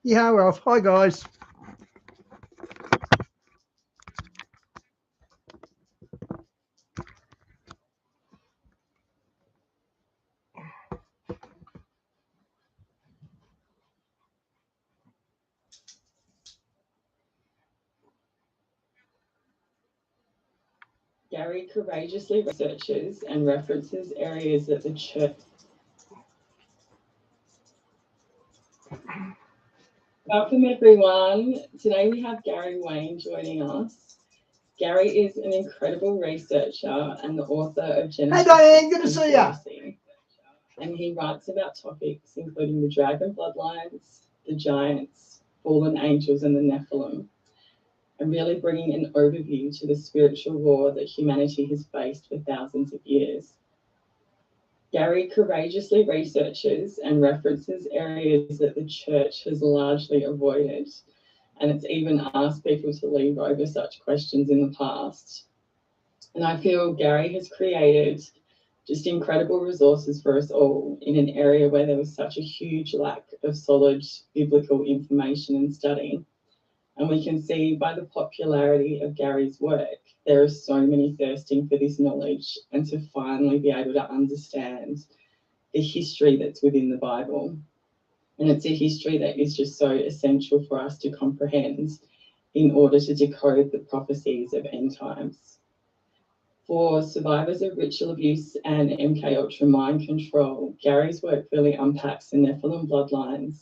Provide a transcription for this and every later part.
Yeah, Ralph. Hi, guys. Gary courageously researches and references areas that the church. Welcome, everyone. Today we have Gary Wayne joining us. Gary is an incredible researcher and the author of Genesis. Hey, Diane. Good to see you. And he writes about topics including the dragon bloodlines, the giants, fallen angels, and the Nephilim, and really bringing an overview to the spiritual war that humanity has faced for thousands of years. Gary courageously researches and references areas that the church has largely avoided, and it's even asked people to leave over such questions in the past. And I feel Gary has created just incredible resources for us all in an area where there was such a huge lack of solid biblical information and study. And we can see by the popularity of Gary's work, there are so many thirsting for this knowledge and to finally be able to understand the history that's within the Bible. And it's a history that is just so essential for us to comprehend in order to decode the prophecies of end times. For survivors of ritual abuse and MK Ultra mind control, Gary's work really unpacks the Nephilim bloodlines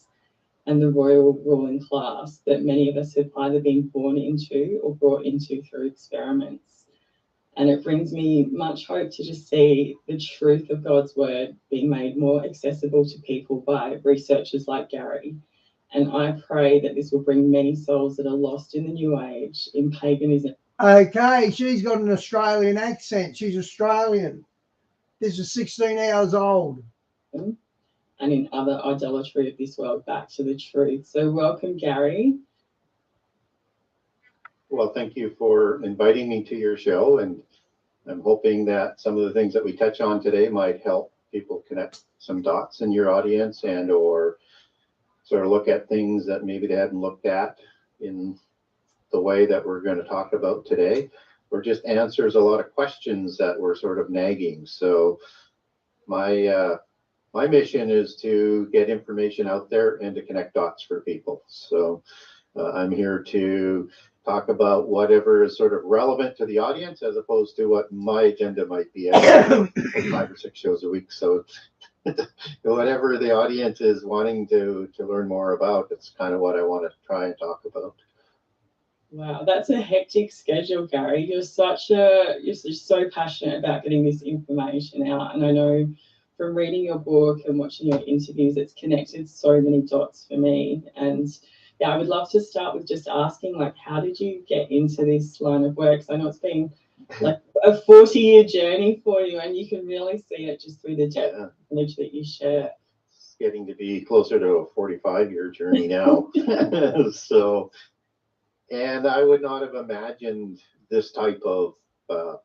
and the royal ruling class that many of us have either been born into or brought into through experiments. And it brings me much hope to just see the truth of God's word being made more accessible to people by researchers like Gary. And I pray that this will bring many souls that are lost in the new age, in paganism. Okay, she's got an Australian accent. She's Australian. This is 16 hours old. And in other idolatry of this world back to the truth. So welcome, Gary. Well, thank you for inviting me to your show, and I'm hoping that some of the things that we touch on today might help people connect some dots in your audience and or sort of look at things that maybe they hadn't looked at in the way that we're going to talk about today, or just answers a lot of questions that were sort of nagging. So my mission is to get information out there and to connect dots for people. So I'm here to talk about whatever is sort of relevant to the audience as opposed to what my agenda might be at 5 or 6 shows a week. So whatever the audience is wanting to learn more about, it's kind of what I want to try and talk about. Wow, that's a hectic schedule, Gary. You're just so passionate about getting this information out. And I know from reading your book and watching your interviews, it's connected so many dots for me. And yeah, I would love to start with just asking, like, how did you get into this line of work? So I know it's been like a 40-year journey for you, and you can really see it just through the depth of knowledge that you share. It's getting to be closer to a 45-year journey now. So, and I would not have imagined this type of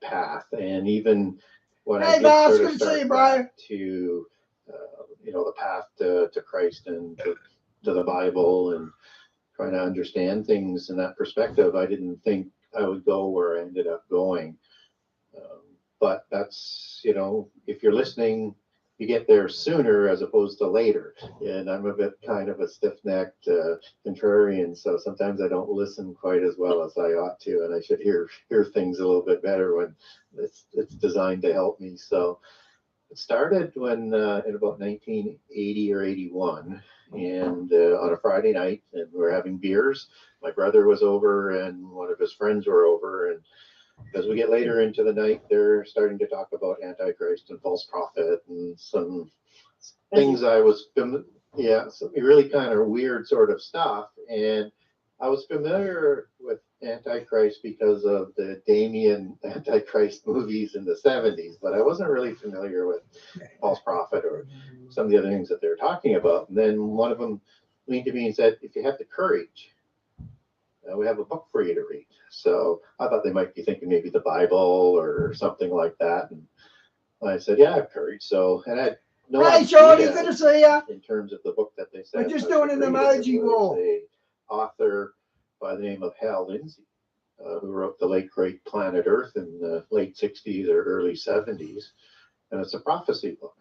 path. And even when I did sort of start back to, the path to Christ and to the Bible and trying to understand things in that perspective, I didn't think I would go where I ended up going. But that's, if you're listening, you get there sooner as opposed to later. And I'm a bit kind of a stiff-necked contrarian, so sometimes I don't listen quite as well as I ought to, and I should hear things a little bit better when it's designed to help me. So it started when in about 1980 or 81, and on a Friday night, and we were having beers. My brother was over, and one of his friends were over, and as we get later into the night, they're starting to talk about Antichrist and false prophet and some things I was, some really kind of weird sort of stuff. And I was familiar with Antichrist because of the Damien Antichrist movies in the 70s, but I wasn't really familiar with false prophet or some of the other things that they're talking about. And then one of them leaned to me and said, if you have the courage, we have a book for you to read. So I thought they might be thinking maybe the Bible or something like that. And I said, yeah, I have courage. So, and I no Hey, idea Shorty, good to see you. in terms of the book that they said. We're just I doing should an read it. emoji It was wall. a author by the name of Hal Lindsey, who wrote the late great Planet Earth in the late 60s or early 70s. And it's a prophecy book.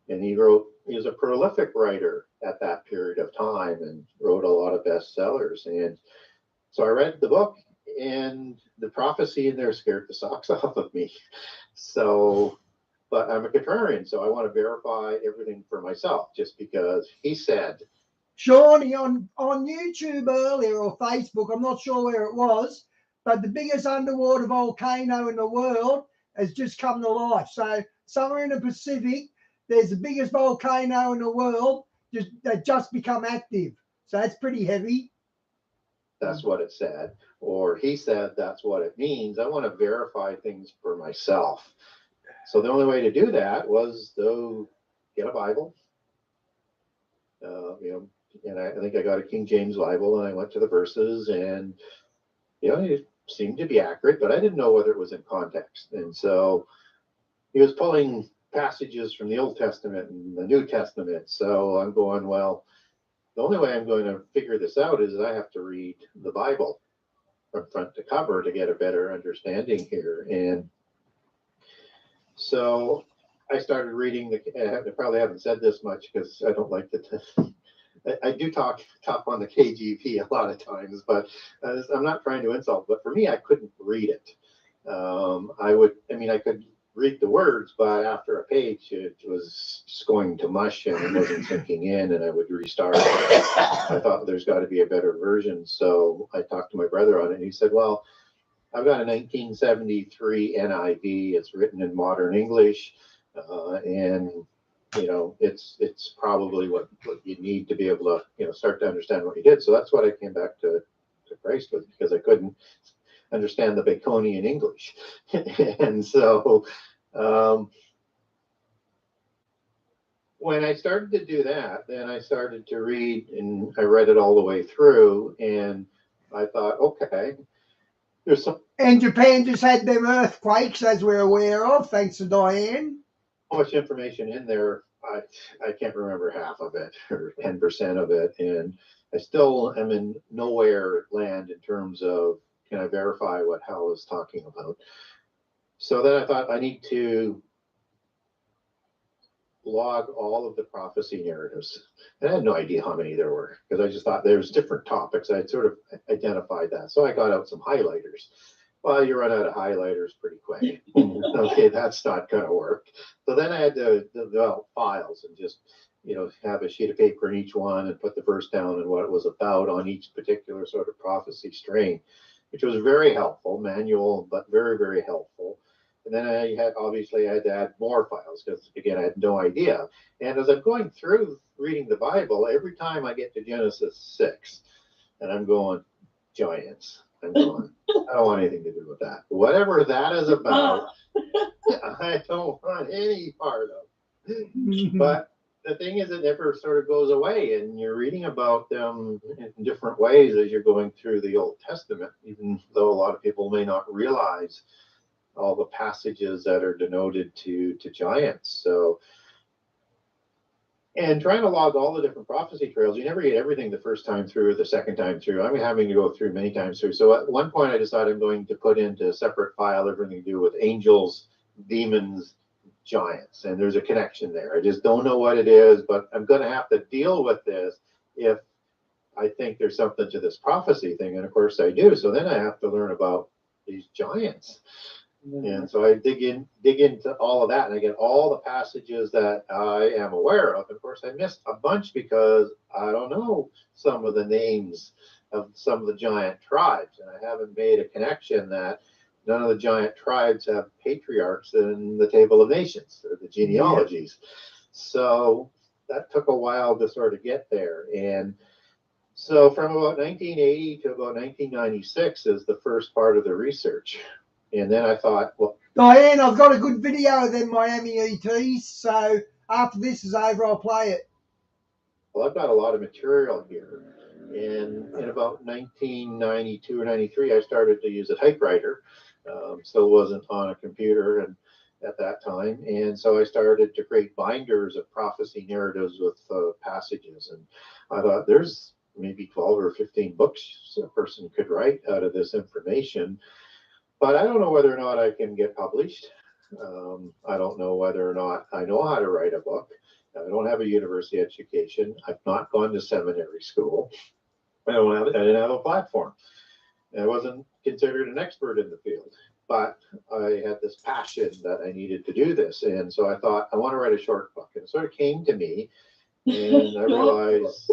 And he was a prolific writer at that period of time and wrote a lot of bestsellers. And so I read the book, and the prophecy in there scared the socks off of me. So, but I'm a contrarian, so I want to verify everything for myself, just because he said. Shawnee, on YouTube earlier or Facebook, I'm not sure where it was, but the biggest underwater volcano in the world has just come to life. So somewhere in the Pacific, there's the biggest volcano in the world that just become active. So that's pretty heavy. That's what it said, or he said that's what it means. I want to verify things for myself. So the only way to do that was to get a Bible, and I think I got a King James Bible, and I went to the verses, and it seemed to be accurate, but I didn't know whether it was in context. And so he was pulling passages from the Old Testament and the New Testament. So I'm going, well, the only way I'm going to figure this out is I have to read the Bible from front to cover to get a better understanding here. And so I started reading I probably haven't said this much because I don't like I do talk on the KGP a lot of times, but I'm not trying to insult, but for me, I couldn't read it. I could read the words, but after a page, it was just going to mush and it wasn't sinking in, and I would restart. I thought there's got to be a better version. So I talked to my brother on it, and he said, well, I've got a 1973 NIV. It's written in modern English, and it's probably what you need to be able to start to understand what he did. So that's what I came back to Christ with, because I couldn't understand the Baconian English. And so when I started to do that, then I started to read, and I read it all the way through, and I thought, okay, there's some. And Japan just had them earthquakes, as we're aware of, thanks to Diane. So much information in there. I can't remember half of it or 10% of it, and I still am in nowhere land in terms of, can I verify what Hal is talking about? So then I thought I need to log all of the prophecy narratives. And I had no idea how many there were, because I just thought there's different topics. I had sort of identified that. So I got out some highlighters. Well, you run out of highlighters pretty quick. Okay, that's not going to work. So then I had to develop files and just, have a sheet of paper in each one and put the verse down and what it was about on each particular sort of prophecy strain, which was very helpful, manual, but very, very helpful. And then I had to add more files because, again, I had no idea. And as I'm going through reading the Bible, every time I get to Genesis 6, and I'm going, giants. I'm going, I don't want anything to do with that. Whatever that is about, I don't want any part of. But the thing is, it never sort of goes away, and you're reading about them in different ways as you're going through the Old Testament, even though a lot of people may not realize all the passages that are denoted to giants. So, and trying to log all the different prophecy trails, you never get everything the first time through or the second time through. I'm having to go through many times through. So at one point I decided I'm going to put into a separate file everything to do with angels, demons, giants. And there's a connection there. I just don't know what it is, but I'm going to have to deal with this if I think there's something to this prophecy thing. And of course I do. So then I have to learn about these giants. And so I dig into all of that, and I get all the passages that I am aware of. Of course, I missed a bunch because I don't know some of the names of some of the giant tribes, and I haven't made a connection that none of the giant tribes have patriarchs in the Table of Nations or the genealogies. Yeah. So that took a while to sort of get there. And so from about 1980 to about 1996 is the first part of the research. And then I thought, well, Diane, I've got a good video of them Miami ETs. So after this is over, I'll play it. Well, I've got a lot of material here. And in about 1992 or 93, I started to use a typewriter. Still wasn't on a computer. at that time. And so I started to create binders of prophecy narratives with passages. And I thought there's maybe 12 or 15 books a person could write out of this information. But I don't know whether or not I can get published. I don't know whether or not I know how to write a book. I don't have a university education. I've not gone to seminary school. I didn't have a platform. I wasn't considered an expert in the field, but I had this passion that I needed to do this. And so I thought, I want to write a short book. And it sort of came to me. And I realized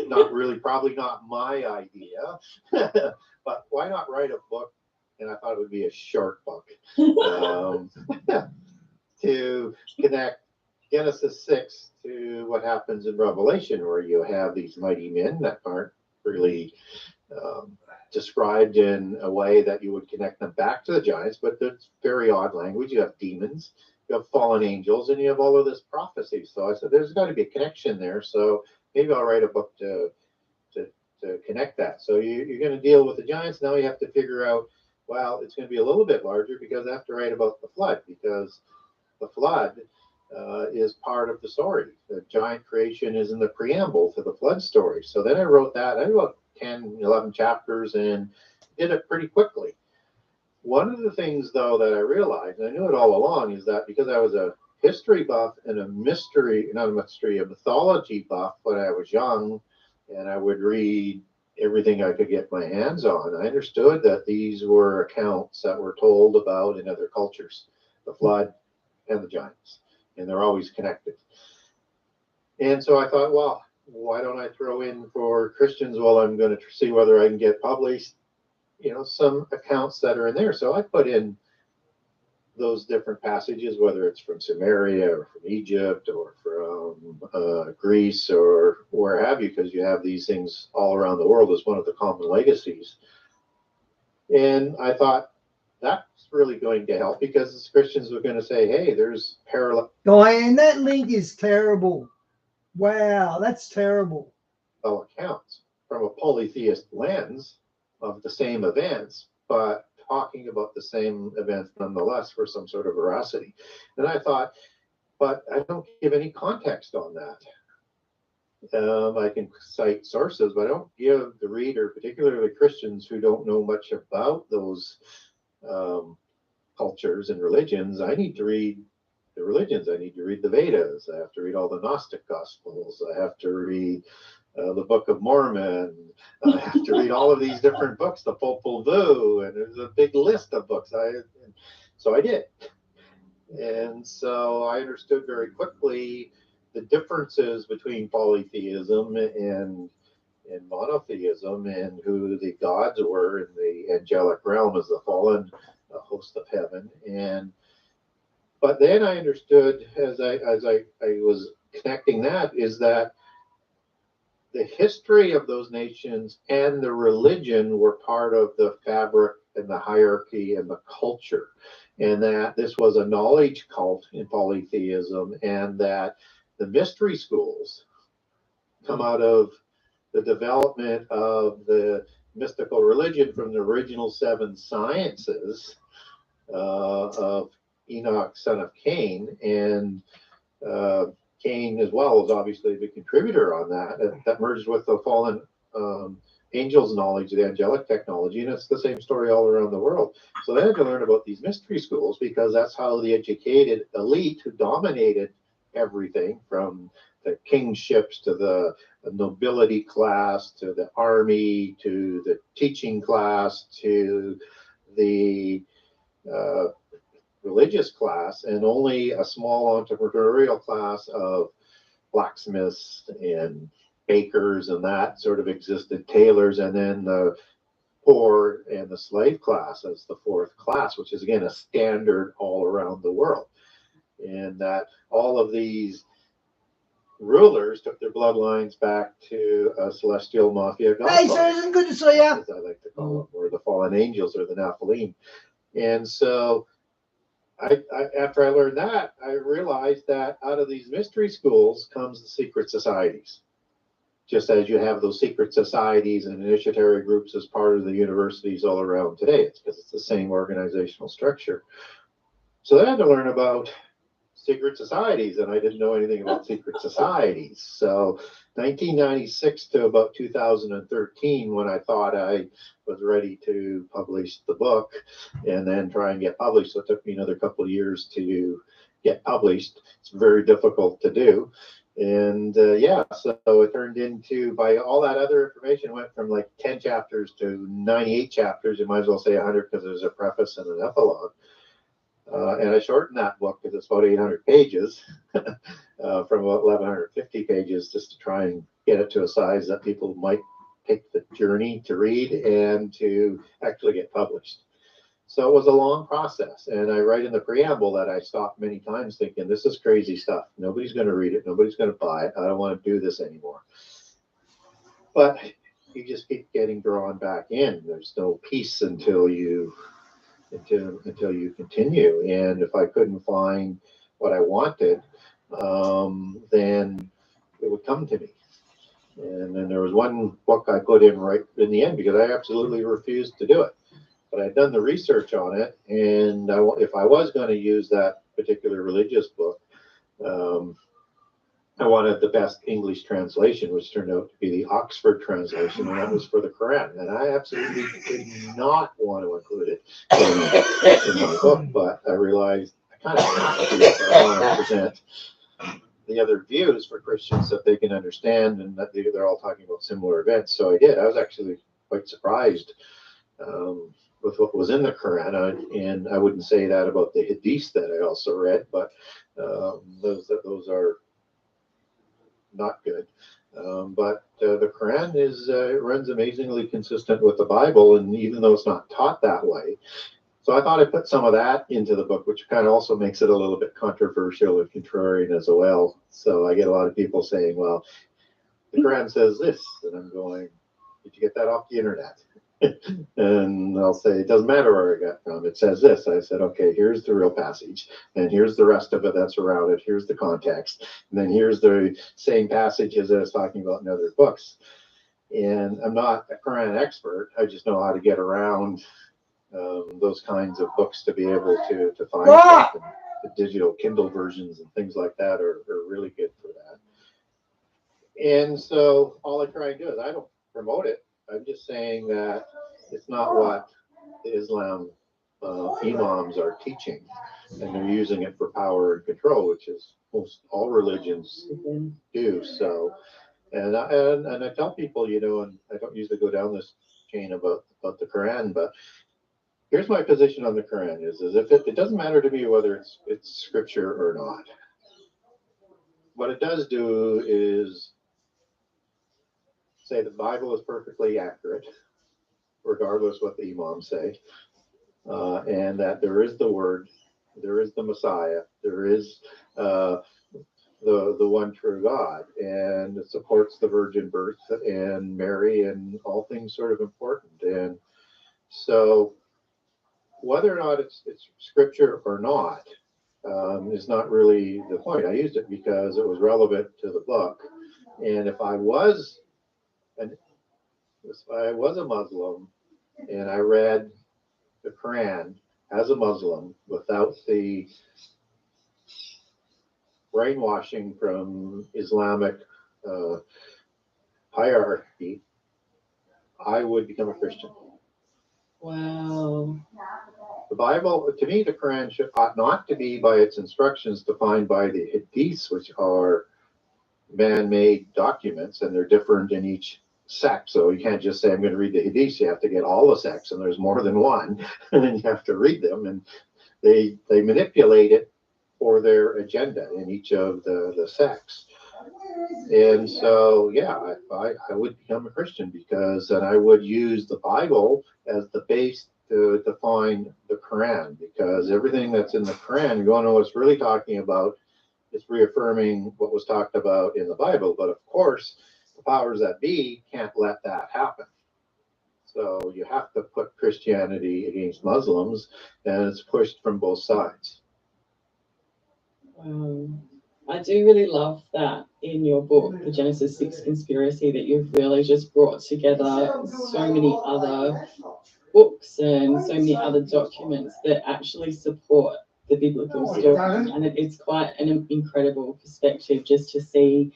probably not my idea, but why not write a book? And I thought it would be a short book to connect Genesis 6 to what happens in Revelation, where you have these mighty men that aren't really described in a way that you would connect them back to the giants, but it's very odd language. You have demons, you have fallen angels, and you have all of this prophecy. So I said, there's got to be a connection there. So maybe I'll write a book to connect that. So you're going to deal with the giants. Now you have to figure out, well, it's going to be a little bit larger because I have to write about the flood, because the flood is part of the story. The giant creation is in the preamble to the flood story. So then I wrote that. I wrote 10, 11 chapters and did it pretty quickly. One of the things, though, that I realized, and I knew it all along, is that because I was a history buff and a mythology buff when I was young, and I would read everything I could get my hands on, I understood that these were accounts that were told about in other cultures, the flood and the giants, and they're always connected. And so I thought, well, why don't I throw in for Christians, well, I'm going to see whether I can get published, some accounts that are in there. So I put in those different passages, whether it's from Samaria or from Egypt or from Greece or where have you, because you have these things all around the world as one of the common legacies. And I thought that's really going to help, because Christians were going to say, hey, there's parallel. Diane, that link is terrible. Wow, that's terrible. Accounts from a polytheist lens of the same events, but talking about the same events nonetheless for some sort of veracity. And I thought, but I don't give any context on that. I can cite sources, but I don't give the reader, particularly Christians who don't know much about those cultures and religions, I need to read the religions. I need to read the Vedas. I have to read all the Gnostic Gospels. I have to read the Book of Mormon. I have to read all of these different books, the Popol Vuh, and there's a big list of books. So I did. And so I understood very quickly the differences between polytheism and monotheism, and who the gods were in the angelic realm as the fallen host of heaven. But then I understood, as I was connecting that, is that the history of those nations and the religion were part of the fabric and the hierarchy and the culture, and that this was a knowledge cult in polytheism, and that the mystery schools come out of the development of the mystical religion from the original 7 sciences of Enoch, son of Cain, and Cain as well is obviously the contributor on that merged with the fallen angels' knowledge, the angelic technology, and it's the same story all around the world. So they had to learn about these mystery schools, because that's how the educated elite who dominated everything from the kingships to the nobility class to the army to the teaching class to the religious class, and only a small entrepreneurial class of blacksmiths and bakers and that sort of existed, tailors, and then the poor and the slave class as the 4th class, which is again a standard all around the world. And that all of these rulers took their bloodlines back to a celestial mafia god. Hey, Susan, good to see you. As I like to call them, or the fallen angels, or the Nephilim. And so after I learned that, I realized that out of these mystery schools comes the secret societies. Just as you have those secret societies and initiatory groups as part of the universities all around today. It's because it's the same organizational structure. So I had to learn about secret societies, and I didn't know anything about secret societies. So 1996 to about 2013, when I thought I was ready to publish the book and then try and get published. So it took me another couple of years to get published. It's very difficult to do. And yeah, so it turned into, by all that other information, went from like 10 chapters to 98 chapters. You might as well say 100 because there's a preface and an epilogue. And I shortened that book because it's about 800 pages from about 1150 pages, just to try and get it to a size that people might take the journey to read and to actually get published. So it was a long process. And I write in the preamble that I stopped many times thinking, this is crazy stuff. Nobody's going to read it. Nobody's going to buy it. I don't want to do this anymore. But you just keep getting drawn back in. There's no peace until you continue. And if I couldn't find what I wanted, then it would come to me. And then there was one book I put in right in the end because I absolutely refused to do it. But I'd done the research on it, and if I was going to use that particular religious book, I wanted the best English translation, which turned out to be the Oxford translation, and that was for the Quran. And I absolutely did not want to include it in my book, but I realized I kind of have to do it. I want to present the other views for Christians that they can understand, and that they're all talking about similar events. So I did. I was actually quite surprised with what was in the Quran, and I wouldn't say that about the Hadiths that I also read, but those are not good. But the Quran runs amazingly consistent with the Bible, and even though it's not taught that way. So I thought I'd put some of that into the book, which kind of also makes it a little bit controversial and contrarian as well. So I get a lot of people saying, well, the Quran says this, and I'm going, did you get that off the internet? And I'll say, it doesn't matter where I got from. It says this. I said, okay, here's the real passage, and here's the rest of it that's around it. Here's the context, and then here's the same passages that I was talking about in other books. And I'm not a Quran expert. I just know how to get around those kinds of books to be able to find stuff. And the digital Kindle versions and things like that are really good for that. And so all I try and do is I don't promote it. I'm just saying that it's not what the Islam imams are teaching, and they're using it for power and control, which is most all religions do. So, and I tell people, you know, and I don't usually go down this chain about the Quran, but here's my position on the Quran is if it doesn't matter to me whether it's scripture or not. What it does do is say the Bible is perfectly accurate, regardless what the imams say, and that there is the Word, there is the Messiah, there is the one true God, and it supports the virgin birth and Mary and all things sort of important. And so whether or not it's scripture or not is not really the point. I used it because it was relevant to the book, and if I was a Muslim and I read the Quran as a Muslim without the brainwashing from Islamic hierarchy, I would become a Christian. Wow. The Bible, to me, the Quran ought not to be by its instructions defined by the Hadiths, which are man-made documents, and they're different in each sect. So you can't just say, I'm going to read the Hadiths. You have to get all the sects, and there's more than one, and then you have to read them. And they manipulate it for their agenda in each of the sects. And so, yeah, I would become a Christian because then I would use the Bible as the base to define the Quran, because everything that's in the Quran, you want to know what it's really talking about. It's reaffirming what was talked about in the Bible. But of course, the powers that be can't let that happen. So you have to put Christianity against Muslims, and it's pushed from both sides. I do really love that in your book, The Genesis 6 Conspiracy, that you've really just brought together so many other books and so many other documents that actually support the biblical Oh, story, darn. and it's quite an incredible perspective just to see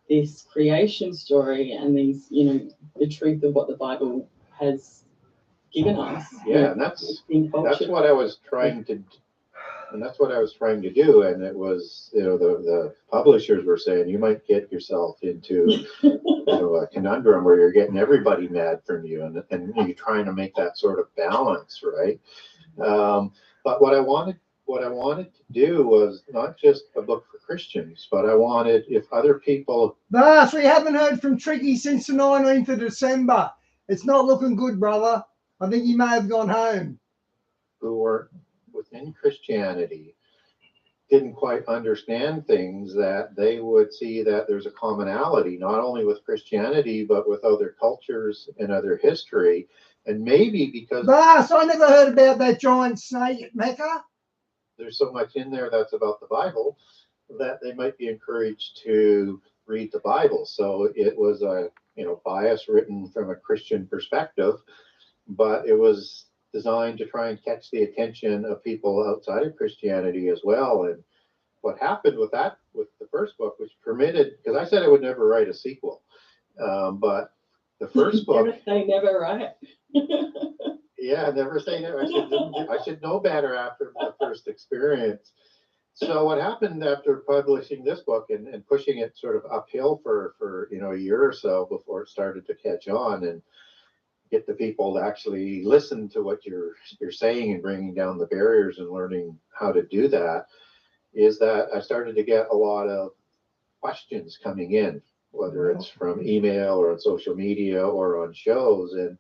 this creation story and these, the truth of what the Bible has given us. Yeah, and that's culture. what I was trying to, and that's what I was trying to do. And it was, the publishers were saying you might get yourself into, a conundrum where you're getting everybody mad from you, and you're trying to make that sort of balance, right? But what I wanted to do was not just a book for Christians, but I wanted, if other people. Thus, we haven't heard from Tricky since the 19th of December. It's not looking good, brother. I think he may have gone home. Who were within Christianity didn't quite understand things, that they would see that there's a commonality, not only with Christianity, but with other cultures and other history. And maybe because Thus, I never heard about that giant snake at Mecca. there's so much in there that's about the Bible, that they might be encouraged to read the Bible. So it was a bias written from a Christian perspective, but it was designed to try and catch the attention of people outside of Christianity as well. And what happened with the first book, which permitted, because I said I would never write a sequel, but the first book. Never say never, right? Yeah, never say never. I should know better after the first experience. So what happened after publishing this book and pushing it sort of uphill for a year or so before it started to catch on and get the people to actually listen to what you're saying and bringing down the barriers and learning how to do that, is that I started to get a lot of questions coming in, whether it's from email or on social media or on shows. And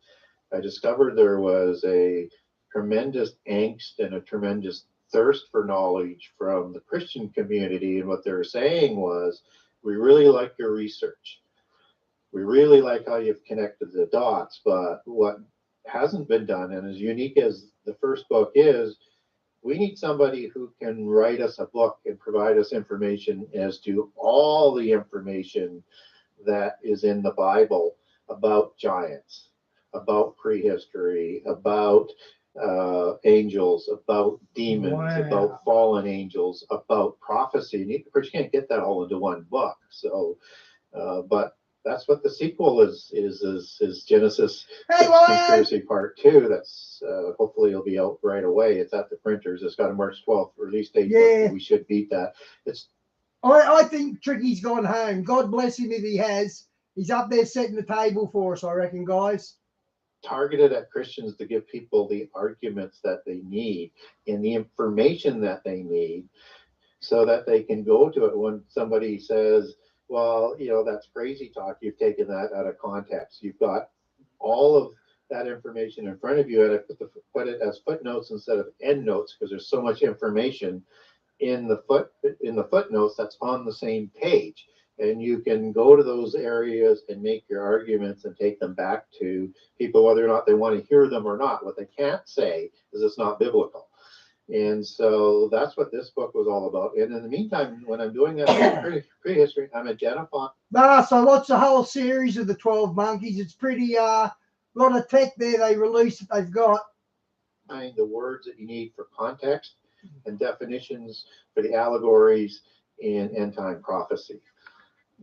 I discovered there was a tremendous angst and a tremendous thirst for knowledge from the Christian community. And what they were saying was, we really like your research. We really like how you've connected the dots, but what hasn't been done, and as unique as the first book is, we need somebody who can write us a book and provide us information as to all the information that is in the Bible about giants, about prehistory, about angels, about demons, about fallen angels, about prophecy. But you can't get that all into one book. So, but that's what the sequel is Genesis Conspiracy Part 2. That's hopefully it'll be out right away. It's at the printers. It's got a March 12th release date. Yeah. But we should beat that. I think Tricky's gone home. God bless him if he has. He's up there setting the table for us, I reckon, guys. Targeted at Christians to give people the arguments that they need and the information that they need, so that they can go to it when somebody says, well, that's crazy talk. You've taken that out of context. You've got all of that information in front of you, and I put it as footnotes instead of endnotes, because there's so much information in the footnotes that's on the same page. And you can go to those areas and make your arguments and take them back to people, whether or not they want to hear them or not. What they can't say is it's not biblical. And so that's what this book was all about. And in the meantime, when I'm doing that prehistory, I'm identifying. So what's the whole series of the 12 monkeys? It's pretty, a lot of tech there they released that they've got. The words that you need for context and definitions for the allegories in end time prophecy.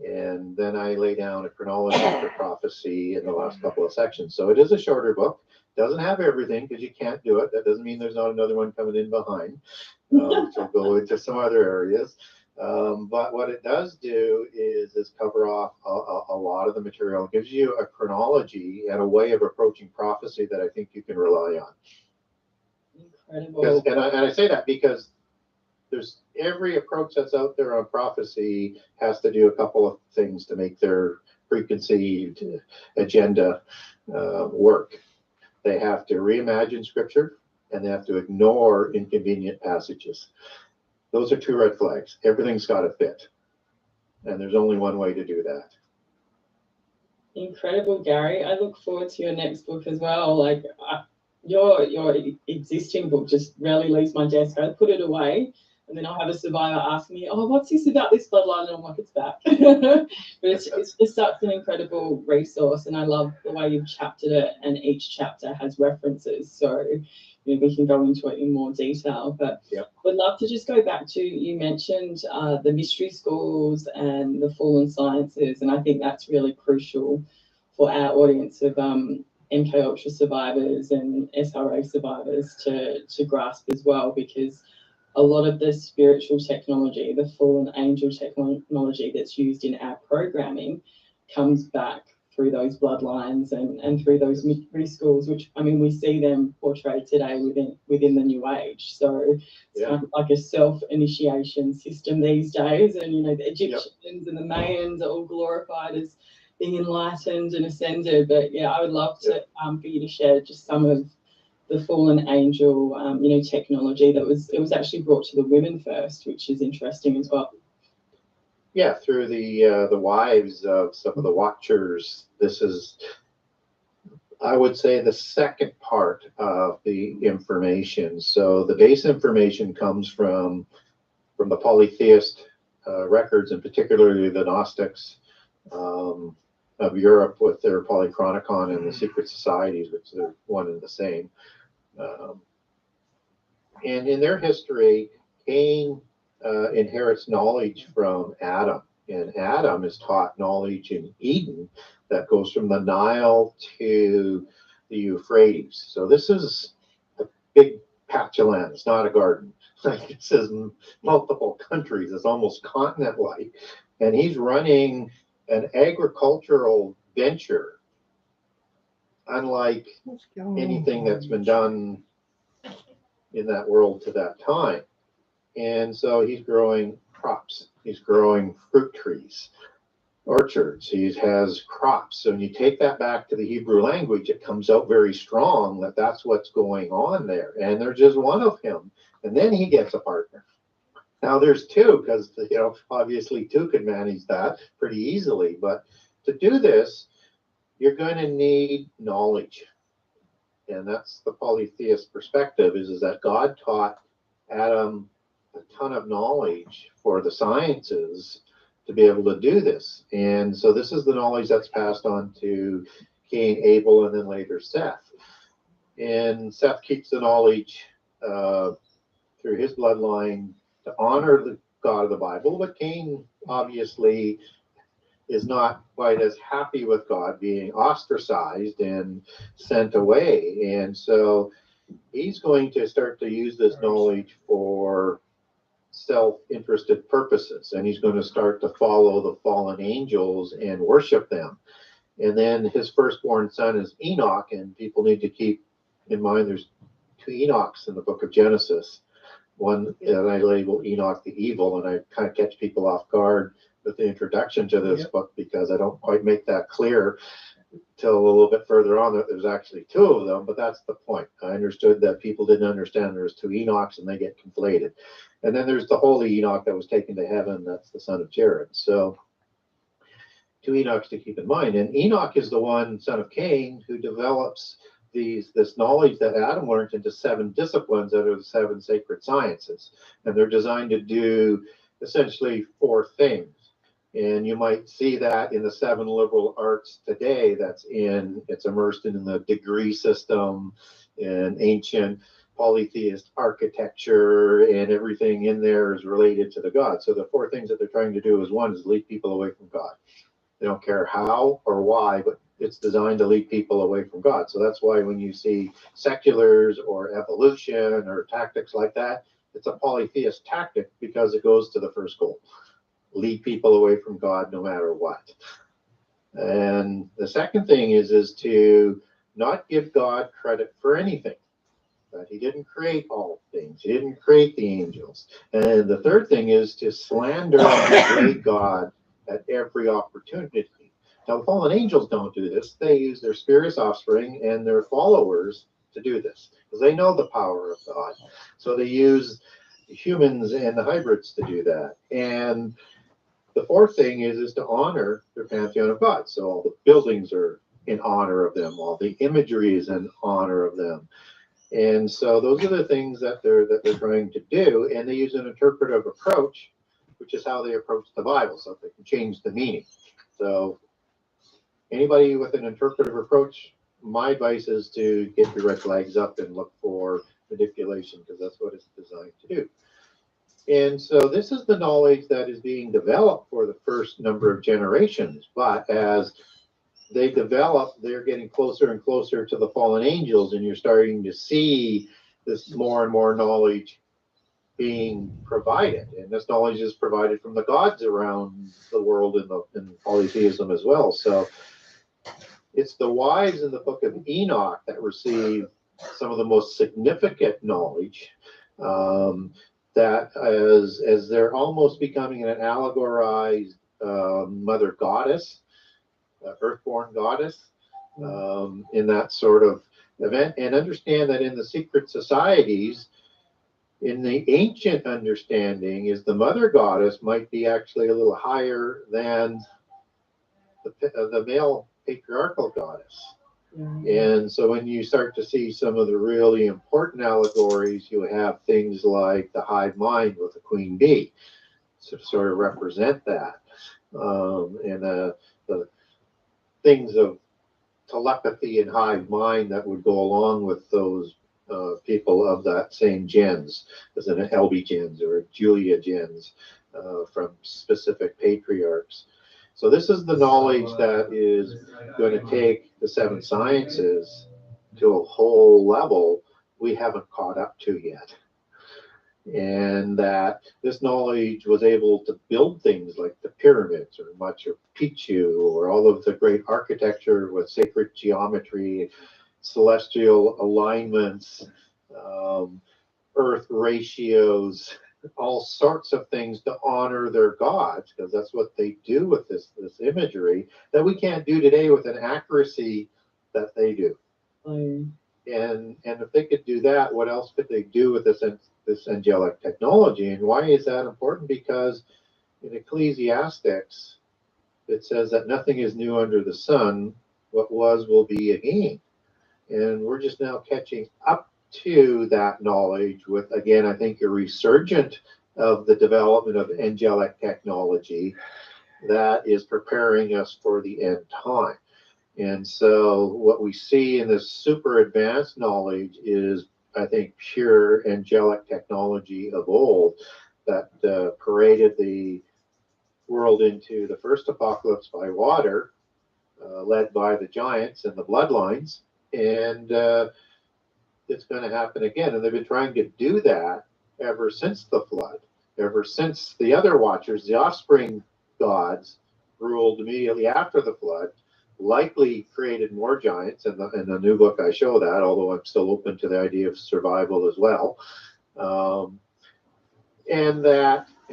And then I lay down a chronology for prophecy in the last couple of sections. So it is a shorter book. Doesn't have everything, because you can't do it. That doesn't mean there's not another one coming in behind, which will go into some other areas. But what it does do is cover off a lot of the material. It gives you a chronology and a way of approaching prophecy that I think you can rely on. Incredible. And I say that because there's every approach that's out there on prophecy has to do a couple of things to make their preconceived agenda work. They have to reimagine scripture, and they have to ignore inconvenient passages. Those are two red flags. Everything's got to fit, and there's only one way to do that. Incredible, Gary. I look forward to your next book as well. Like your existing book just rarely leaves my desk. I put it away, and then I'll have a survivor ask me, "Oh, what's this about this bloodline?" And I'm like, "It's back." But it's just such an incredible resource, and I love the way you've chaptered it, and each chapter has references. So we can go into it in more detail. But would love to just go back to, you mentioned the mystery schools and the fallen sciences, and I think that's really crucial for our audience of MK Ultra survivors and SRA survivors to grasp as well, because a lot of the spiritual technology, the fallen angel technology that's used in our programming comes back through those bloodlines and through those mystery schools, which, I mean, we see them portrayed today within the New Age. So it's kind of like a self-initiation system these days. And, you know, the Egyptians and the Mayans are all glorified as being enlightened and ascended. But yeah, I would love to for you to share just some of the fallen angel, you know, technology it was actually brought to the women first, which is interesting as well. Yeah, through the wives of some of the watchers. This is, I would say, the second part of the information. So the base information comes from the polytheist records, and particularly the Gnostics of Europe with their Polychronicon and the secret societies, which are one and the same. And in their history, Cain inherits knowledge from Adam, and Adam is taught knowledge in Eden that goes from the Nile to the Euphrates. So this is a big patch of land. It's not a garden. Like it says, multiple countries. It's almost continent-like, and he's running an agricultural venture unlike anything that's been done in that world to that time. And so he's growing crops, he's growing fruit trees, orchards, he has crops. So when you take that back to the Hebrew language, it comes out very strong that that's what's going on there. And there's just one of him. And then he gets a partner. Now there's two, because, you know, obviously two can manage that pretty easily. But to do this, you're going to need knowledge. And that's the polytheist perspective, is that God taught Adam a ton of knowledge for the sciences to be able to do this. And so this is the knowledge that's passed on to Cain, Abel, and then later Seth. And Seth keeps the knowledge through his bloodline to honor the God of the Bible, but Cain obviously is not quite as happy with God, being ostracized and sent away. And so he's going to start to use this knowledge for self-interested purposes, and he's going to start to follow the fallen angels and worship them. And then his firstborn son is Enoch, and people need to keep in mind there's two Enochs in the book of Genesis. One that I label Enoch the evil, and I kind of catch people off guard with the introduction to this book, because I don't quite make that clear till a little bit further on that there's actually two of them. But that's the point. I understood that people didn't understand there's two Enochs and they get conflated. And then there's the holy Enoch that was taken to heaven. That's the son of Jared. So two Enochs to keep in mind. And Enoch is the one, son of Cain, who develops this knowledge that Adam learned into 7 disciplines out of the 7 sacred sciences. And they're designed to do essentially 4 things. And you might see that in the 7 liberal arts today. It's immersed in the degree system and ancient polytheist architecture, and everything in there is related to the God. So the 4 things that they're trying to do is, one is lead people away from God. They don't care how or why, but it's designed to lead people away from God. So that's why when you see seculars or evolution or tactics like that, it's a polytheist tactic, because it goes to the first goal. Lead people away from God no matter what. And the second thing is to not give God credit for anything. That he didn't create all things. He didn't create the angels. And the third thing is to slander and degrade God at every opportunity. Now, the fallen angels don't do this. They use their spiritual offspring and their followers to do this, because they know the power of God. So they use the humans and the hybrids to do that. And the fourth thing is to honor their pantheon of gods. So all the buildings are in honor of them. All the imagery is in honor of them. And so those are the things that they're trying to do. And they use an interpretive approach, which is how they approach the Bible, so they can change the meaning. So anybody with an interpretive approach, my advice is to get your red flags up and look for manipulation, because that's what it's designed to do. And so this is the knowledge that is being developed for the first number of generations. But as they develop, they're getting closer and closer to the fallen angels, and you're starting to see this more and more knowledge being provided. And this knowledge is provided from the gods around the world in polytheism as well. So it's the wise in the book of Enoch that receive some of the most significant knowledge, that as they're almost becoming an allegorized mother goddess, earthborn goddess, in that sort of event. And understand that in the secret societies, in the ancient understanding, is the mother goddess might be actually a little higher than the male patriarchal goddess. And so when you start to see some of the really important allegories, you have things like the hive mind with the queen bee to sort of represent that, and the things of telepathy and hive mind that would go along with those people of that same gens, as an Elby gens or a Julia gens, from specific patriarchs. So this is the knowledge that is going to take the seven sciences to a whole level we haven't caught up to yet. And that this knowledge was able to build things like the pyramids or Machu Picchu, or all of the great architecture with sacred geometry, celestial alignments, earth ratios, all sorts of things to honor their gods, because that's what they do with this imagery that we can't do today with an accuracy that they do. And if they could do that, what else could they do with this angelic technology? And why is that important? Because in Ecclesiastics, it says that nothing is new under the sun. What was will be again. And we're just now catching up to that knowledge with, again, I think a resurgent of the development of angelic technology that is preparing us for the end time. And so what we see in this super advanced knowledge is, I think, pure angelic technology of old that paraded the world into the first apocalypse by water, led by the giants and the bloodlines. And it's going to happen again. And they've been trying to do that ever since the flood, ever since the other watchers, the offspring gods, ruled immediately after the flood, likely created more giants. And in the new book I show that, although I'm still open to the idea of survival as well. And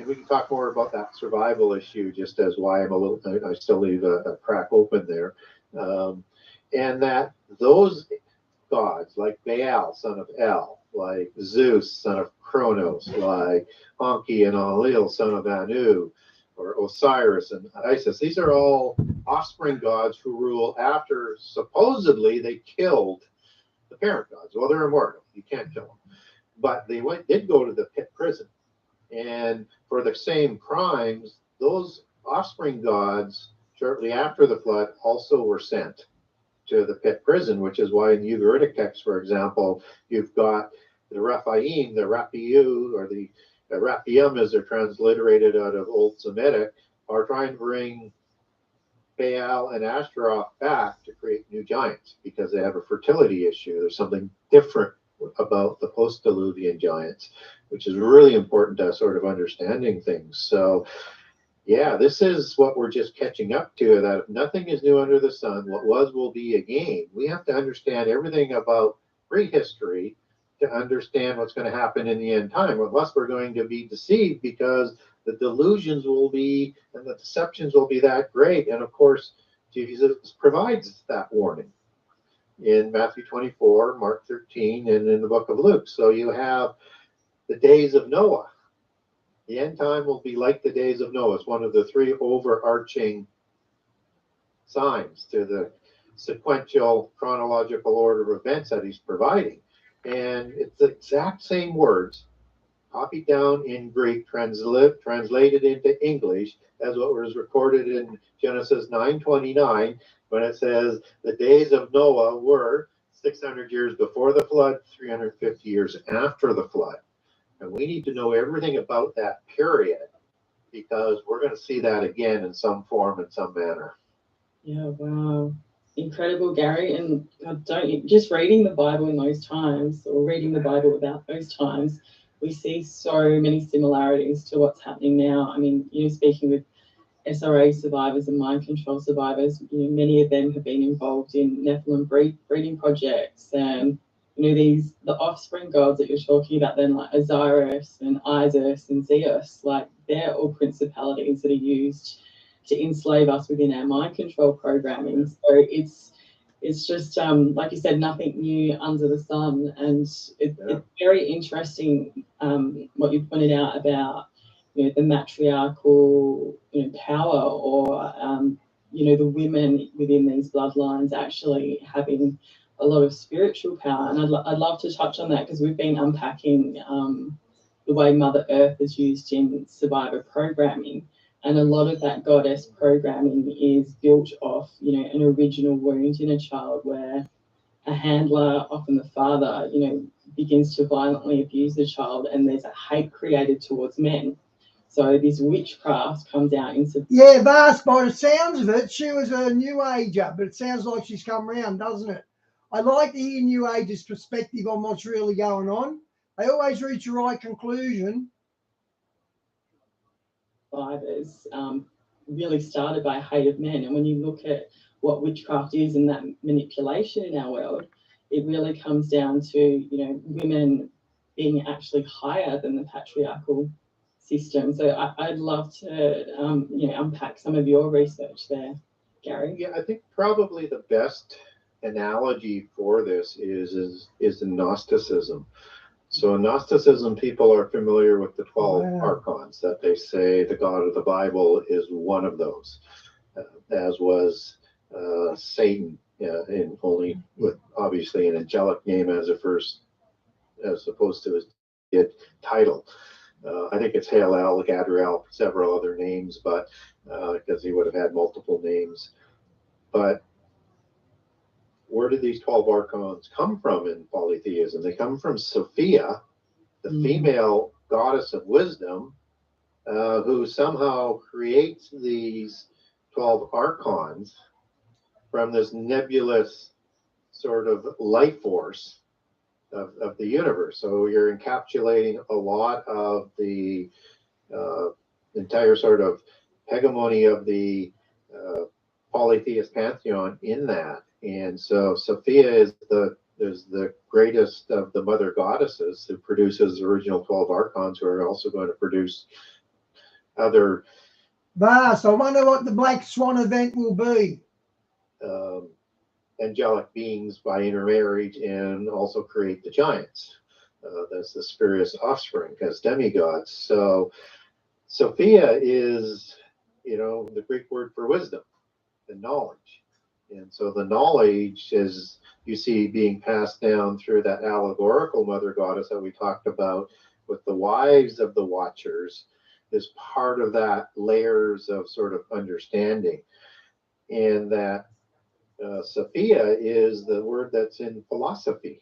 we can talk more about that survival issue, just as why I still leave a crack open there. And that those gods, like Baal, son of El, like Zeus, son of Kronos, like Anki and Enlil, son of Anu, or Osiris and Isis, these are all offspring gods who rule after supposedly they killed the parent gods. Well, they're immortal. You can't kill them. But they did go to the pit prison. And for the same crimes, those offspring gods, shortly after the flood, also were sent to the pit prison, which is why in the Ugaritic text, for example, you've got the Rephaim, the Rapiu, or the Rapium, as they're transliterated out of Old Semitic, are trying to bring Baal and Ashtaroth back to create new giants because they have a fertility issue. There's something different about the post-Diluvian giants, which is really important to sort of understanding things. So yeah, this is what we're just catching up to, that if nothing is new under the sun, what was will be again. We have to understand everything about prehistory to understand what's going to happen in the end time. Unless we're going to be deceived, because the delusions will be and the deceptions will be that great. And of course, Jesus provides that warning in Matthew 24, Mark 13, and in the book of Luke. So you have the days of Noah. The end time will be like the days of Noah. It's one of the three overarching signs to the sequential chronological order of events that he's providing. And it's the exact same words copied down in Greek, translated into English as what was recorded in Genesis 9:29, when it says the days of Noah were 600 years before the flood, 350 years after the flood. And we need to know everything about that period because we're going to see that again in some form, in some manner. Yeah, wow. Incredible, Gary. And just reading the Bible in those times, or reading the Bible about those times, we see so many similarities to what's happening now. I mean, speaking with SRA survivors and mind control survivors, many of them have been involved in Nephilim breeding projects, and the offspring gods that you're talking about then, like Osiris and Isis and Zeus, like they're all principalities that are used to enslave us within our mind control programming. So it's just like you said, nothing new under the sun, and it's very interesting what you pointed out about the matriarchal power, or the women within these bloodlines actually having a lot of spiritual power. And I'd love to touch on that, because we've been unpacking the way Mother Earth is used in survivor programming, and a lot of that goddess programming is built off an original wound in a child, where a handler, often the father, begins to violently abuse the child, and there's a hate created towards men. So this witchcraft comes out into... Yeah, Vast, by the sounds of it, she was a New Ager, but it sounds like she's come round, doesn't it? I like to hear New Ager's perspective on what's really going on. They always reach the right conclusion. Survivors really started by hate of men. And when you look at what witchcraft is and that manipulation in our world, it really comes down to, women being actually higher than the patriarchal system. So I'd love to, unpack some of your research there, Gary. Yeah, I think probably the best analogy for this is in Gnosticism. So in Gnosticism, people are familiar with the 12 archons, that they say the God of the Bible is one of those, as was Satan, in only with obviously an angelic name as opposed to his title. I think it's Halel, Gadriel, several other names, but because he would have had multiple names. But where did these 12 archons come from in polytheism? They come from Sophia, the female goddess of wisdom, who somehow creates these 12 archons from this nebulous sort of life force of the universe. So you're encapsulating a lot of the entire sort of hegemony of the polytheist pantheon in that. And so Sophia is the greatest of the mother goddesses, who produces the original 12 archons, who are also going to produce other... Vast, I wonder what the Black Swan event will be. Angelic beings by intermarriage, and also create the giants. That's the spurious offspring as demigods. So Sophia is, the Greek word for wisdom and knowledge. And so the knowledge is, you see, being passed down through that allegorical mother goddess that we talked about with the wives of the watchers, is part of that layers of sort of understanding. And that Sophia is the word that's in philosophy,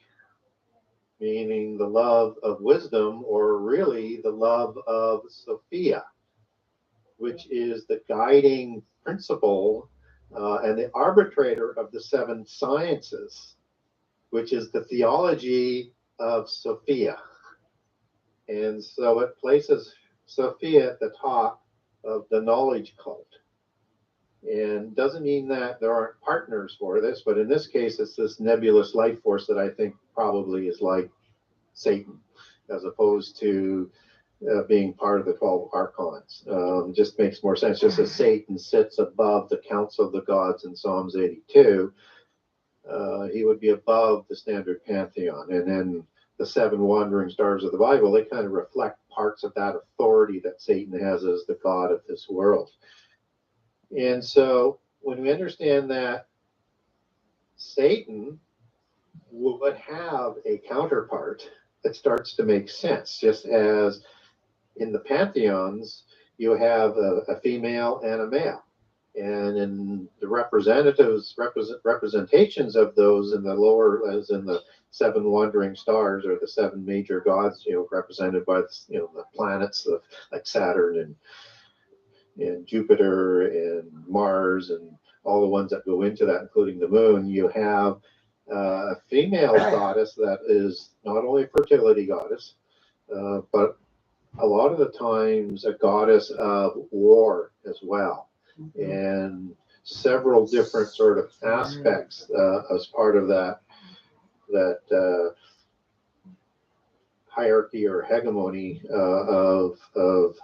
meaning the love of wisdom, or really the love of Sophia, which is the guiding principle and the arbitrator of the 7 sciences, which is the theology of Sophia. And so it places Sophia at the top of the knowledge cult. And doesn't mean that there aren't partners for this, but in this case, it's this nebulous life force that I think probably is like Satan, as opposed to being part of the 12 archons. Just makes more sense. Just as Satan sits above the council of the gods in Psalms 82, he would be above the standard pantheon. And then the 7 wandering stars of the Bible, they kind of reflect parts of that authority that Satan has as the god of this world. And so when we understand that Satan would have a counterpart, it starts to make sense. Just as in the pantheons, you have a female and a male. And in the representations of those in the lower, as in the 7 wandering stars, or the 7 major gods, represented by the planets of like Saturn and Jupiter and Mars and all the ones that go into that, including the moon. You have a female goddess that is not only a fertility goddess, but a lot of the times a goddess of war as well, and several different sort of aspects as part of that hierarchy or hegemony of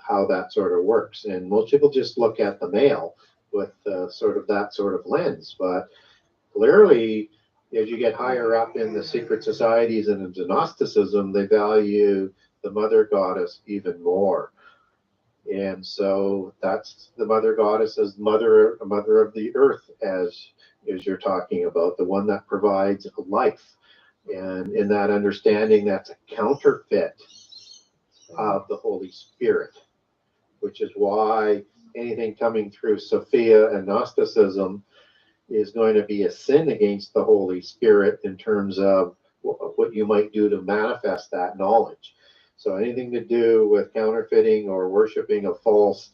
how that sort of works. And most people just look at the male with sort of that sort of lens, but clearly, as you get higher up in the secret societies and into Gnosticism, they value the mother goddess even more. And so that's the mother goddess as mother of the earth, as you're talking about, the one that provides life. And in that understanding, that's a counterfeit of the Holy Spirit, which is why anything coming through Sophia and Gnosticism is going to be a sin against the Holy Spirit in terms of what you might do to manifest that knowledge. So anything to do with counterfeiting or worshiping a false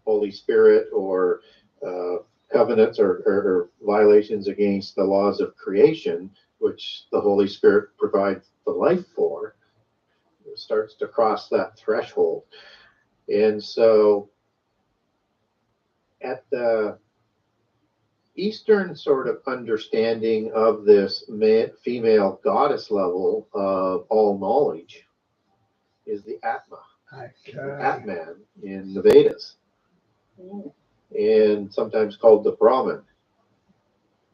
Holy Spirit, or covenants or violations against the laws of creation, which the Holy Spirit provides the life for, starts to cross that threshold. And so at the Eastern sort of understanding of this female goddess level of all knowledge is the Atma, the Atman in the Vedas, and sometimes called the Brahman.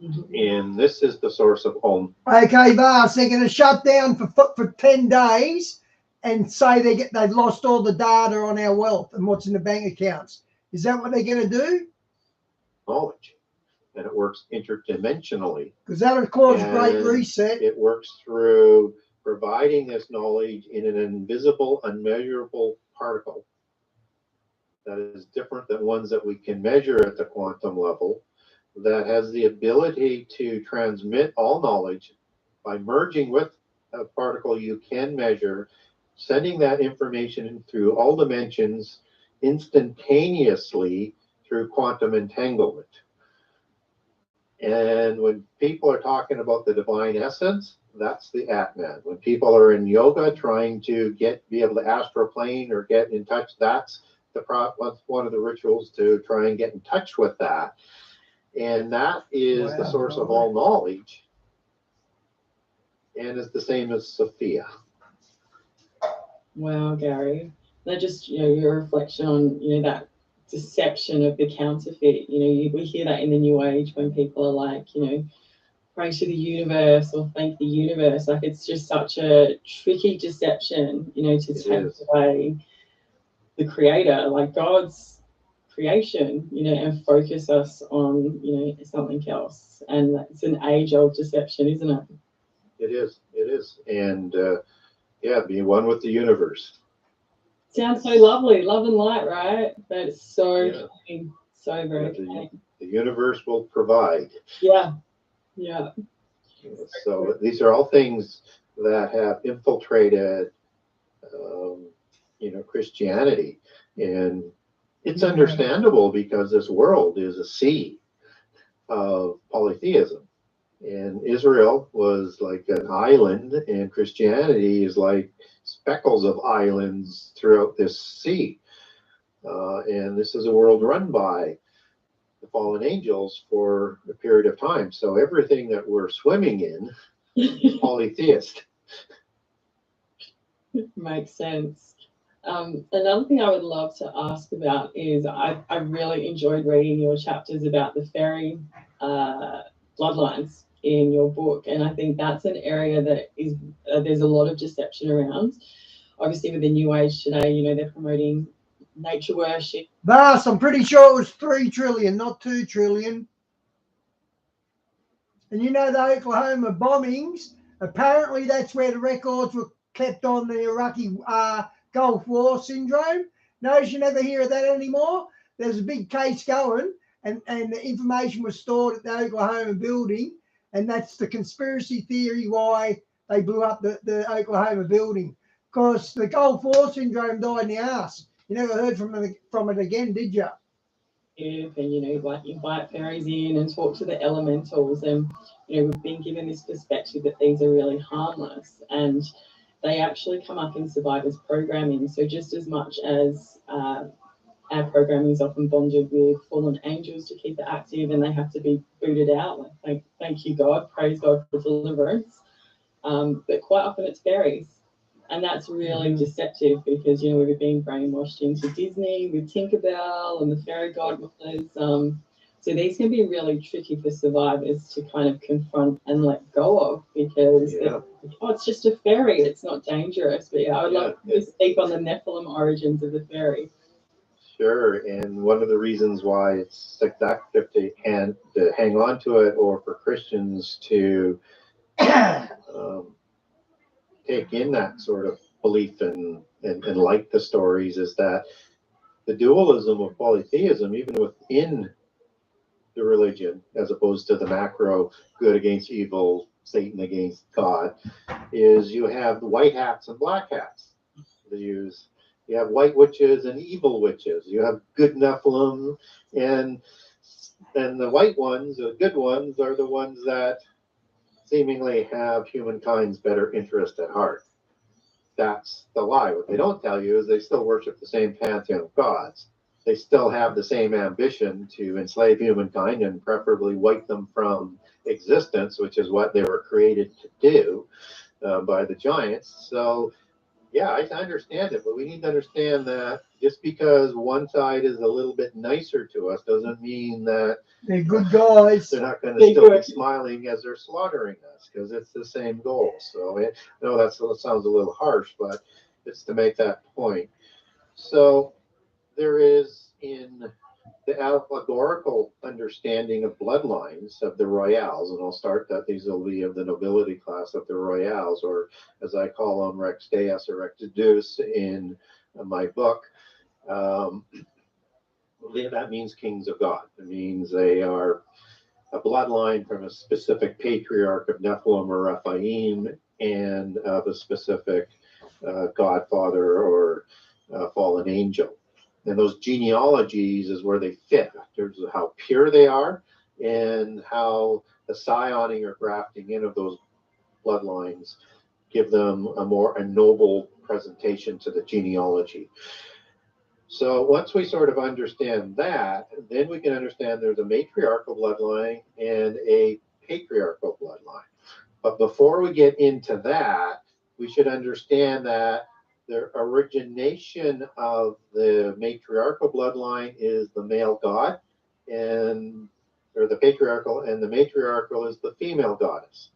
And this is the source of Om. Okay, Vas, they're going to shut down for 10 days and say they've lost all the data on our wealth and what's in the bank accounts. Is that what they're going to do? Knowledge. And it works interdimensionally. Because that would cause a great reset. It works through providing this knowledge in an invisible, unmeasurable particle that is different than ones that we can measure at the quantum level, that has the ability to transmit all knowledge by merging with a particle you can measure, sending that information through all dimensions instantaneously through quantum entanglement. And when people are talking about the divine essence, that's the Atman. When people are in yoga trying to be able to astroplane or get in touch, that's one of the rituals to try and get in touch with that. And that is the source of all knowledge, and is the same as Sophia. Wow, Gary. That just, your reflection on, that deception of the counterfeit. We hear that in the New Age when people are like, pray to the universe or thank the universe. Like, it's just such a tricky deception, to take away the creator, like God's creation, and focus us on, something else. And it's an age-old deception, isn't it? It is. And be one with the universe. Sounds so lovely, love and light, right? But it's so very the universe will provide. Yeah. So these are all things that have infiltrated, Christianity, and it's understandable because this world is a sea of polytheism, and Israel was like an island, and Christianity is like speckles of islands throughout this sea. And this is a world run by the fallen angels for a period of time. So everything that we're swimming in is polytheist. Makes sense. Another thing I would love to ask about is I really enjoyed reading your chapters about the fairy bloodlines in your book, and I think that's an area that is there's a lot of deception around. Obviously, with the New Age today, they're promoting nature worship. Vas, I'm pretty sure it was 3 trillion, not 2 trillion. And the Oklahoma bombings, apparently that's where the records were kept on the Iraqi Gulf War syndrome. Notice you never hear of that anymore. there's a big case going, and the information was stored at the Oklahoma building, and that's the conspiracy theory why they blew up the Oklahoma building. Because the Gulf War syndrome died in the ass. You never heard from it again, did you? And, you know, like invite fairies in and talk to the elementals. And, you know, we've been given this perspective that things are really harmless, and they actually come up in survivors programming. So just as much as our programming is often bonded with fallen angels to keep it active, and they have to be booted out. Like, thank you, God, praise God for deliverance. But quite often it's fairies. And that's really deceptive because, you know, we've been brainwashed into Disney with Tinkerbell and the fairy godmothers. So these can be really tricky for survivors to kind of confront and let go of because, it's just a fairy. It's not dangerous. But yeah, I would love to speak on the Nephilim origins of the fairy. Sure, and one of the reasons why it's seductive to hang on to it, or for Christians to take in that sort of belief and like the stories, is that the dualism of polytheism, even within the religion, as opposed to the macro good against evil, Satan against God, is you have the white hats and black hats. You have white witches and evil witches. You have good Nephilim, and the white ones, the good ones, are the ones that seemingly have humankind's better interest at heart. That's the lie. What they don't tell you is they still worship the same pantheon of gods. They still have the same ambition to enslave humankind and preferably wipe them from existence, which is what they were created to do by the giants. So, yeah, I understand it, but we need to understand that just because one side is a little bit nicer to us doesn't mean that they're good guys. They're not going to still be smiling as they're slaughtering us, because it's the same goal. So I know that sounds a little harsh, but it's to make that point. So there is, in the allegorical understanding of bloodlines of the royales, and I'll start that these will be of the nobility class of the royales, or as I call them, Rex Deus or Rex Deus in my book. That means kings of God. It means they are a bloodline from a specific patriarch of Nephilim or Rephaim, and of a specific godfather or fallen angel. And those genealogies is where they fit in terms of how pure they are and how the scioning or grafting in of those bloodlines give them a noble presentation to the genealogy. So once we sort of understand that, then we can understand there's a matriarchal bloodline and a patriarchal bloodline. But before we get into that, we should understand that the origination of the matriarchal bloodline is the male god, or the patriarchal, and the matriarchal is the female goddess,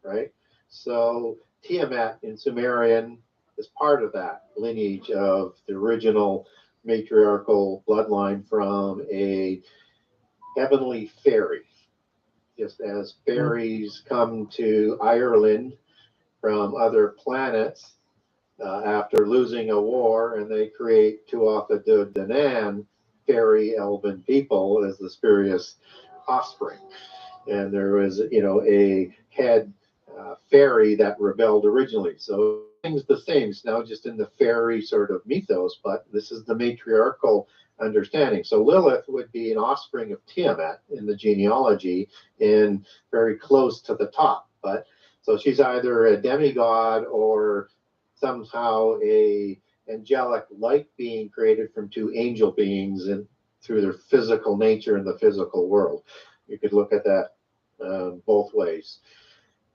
right? So Tiamat in Sumerian is part of that lineage of the original matriarchal bloodline from a heavenly fairy. Just as fairies come to Ireland from other planets after losing a war, and they create Tuatha De Danann, fairy elven people, as the spurious offspring. And there was, a head fairy that rebelled originally. So things the same. It's now just in the fairy sort of mythos, but this is the matriarchal understanding. So Lilith would be an offspring of Tiamat in the genealogy and very close to the top. But so she's either a demigod or somehow a angelic light being created from two angel beings and through their physical nature in the physical world. You could look at that both ways.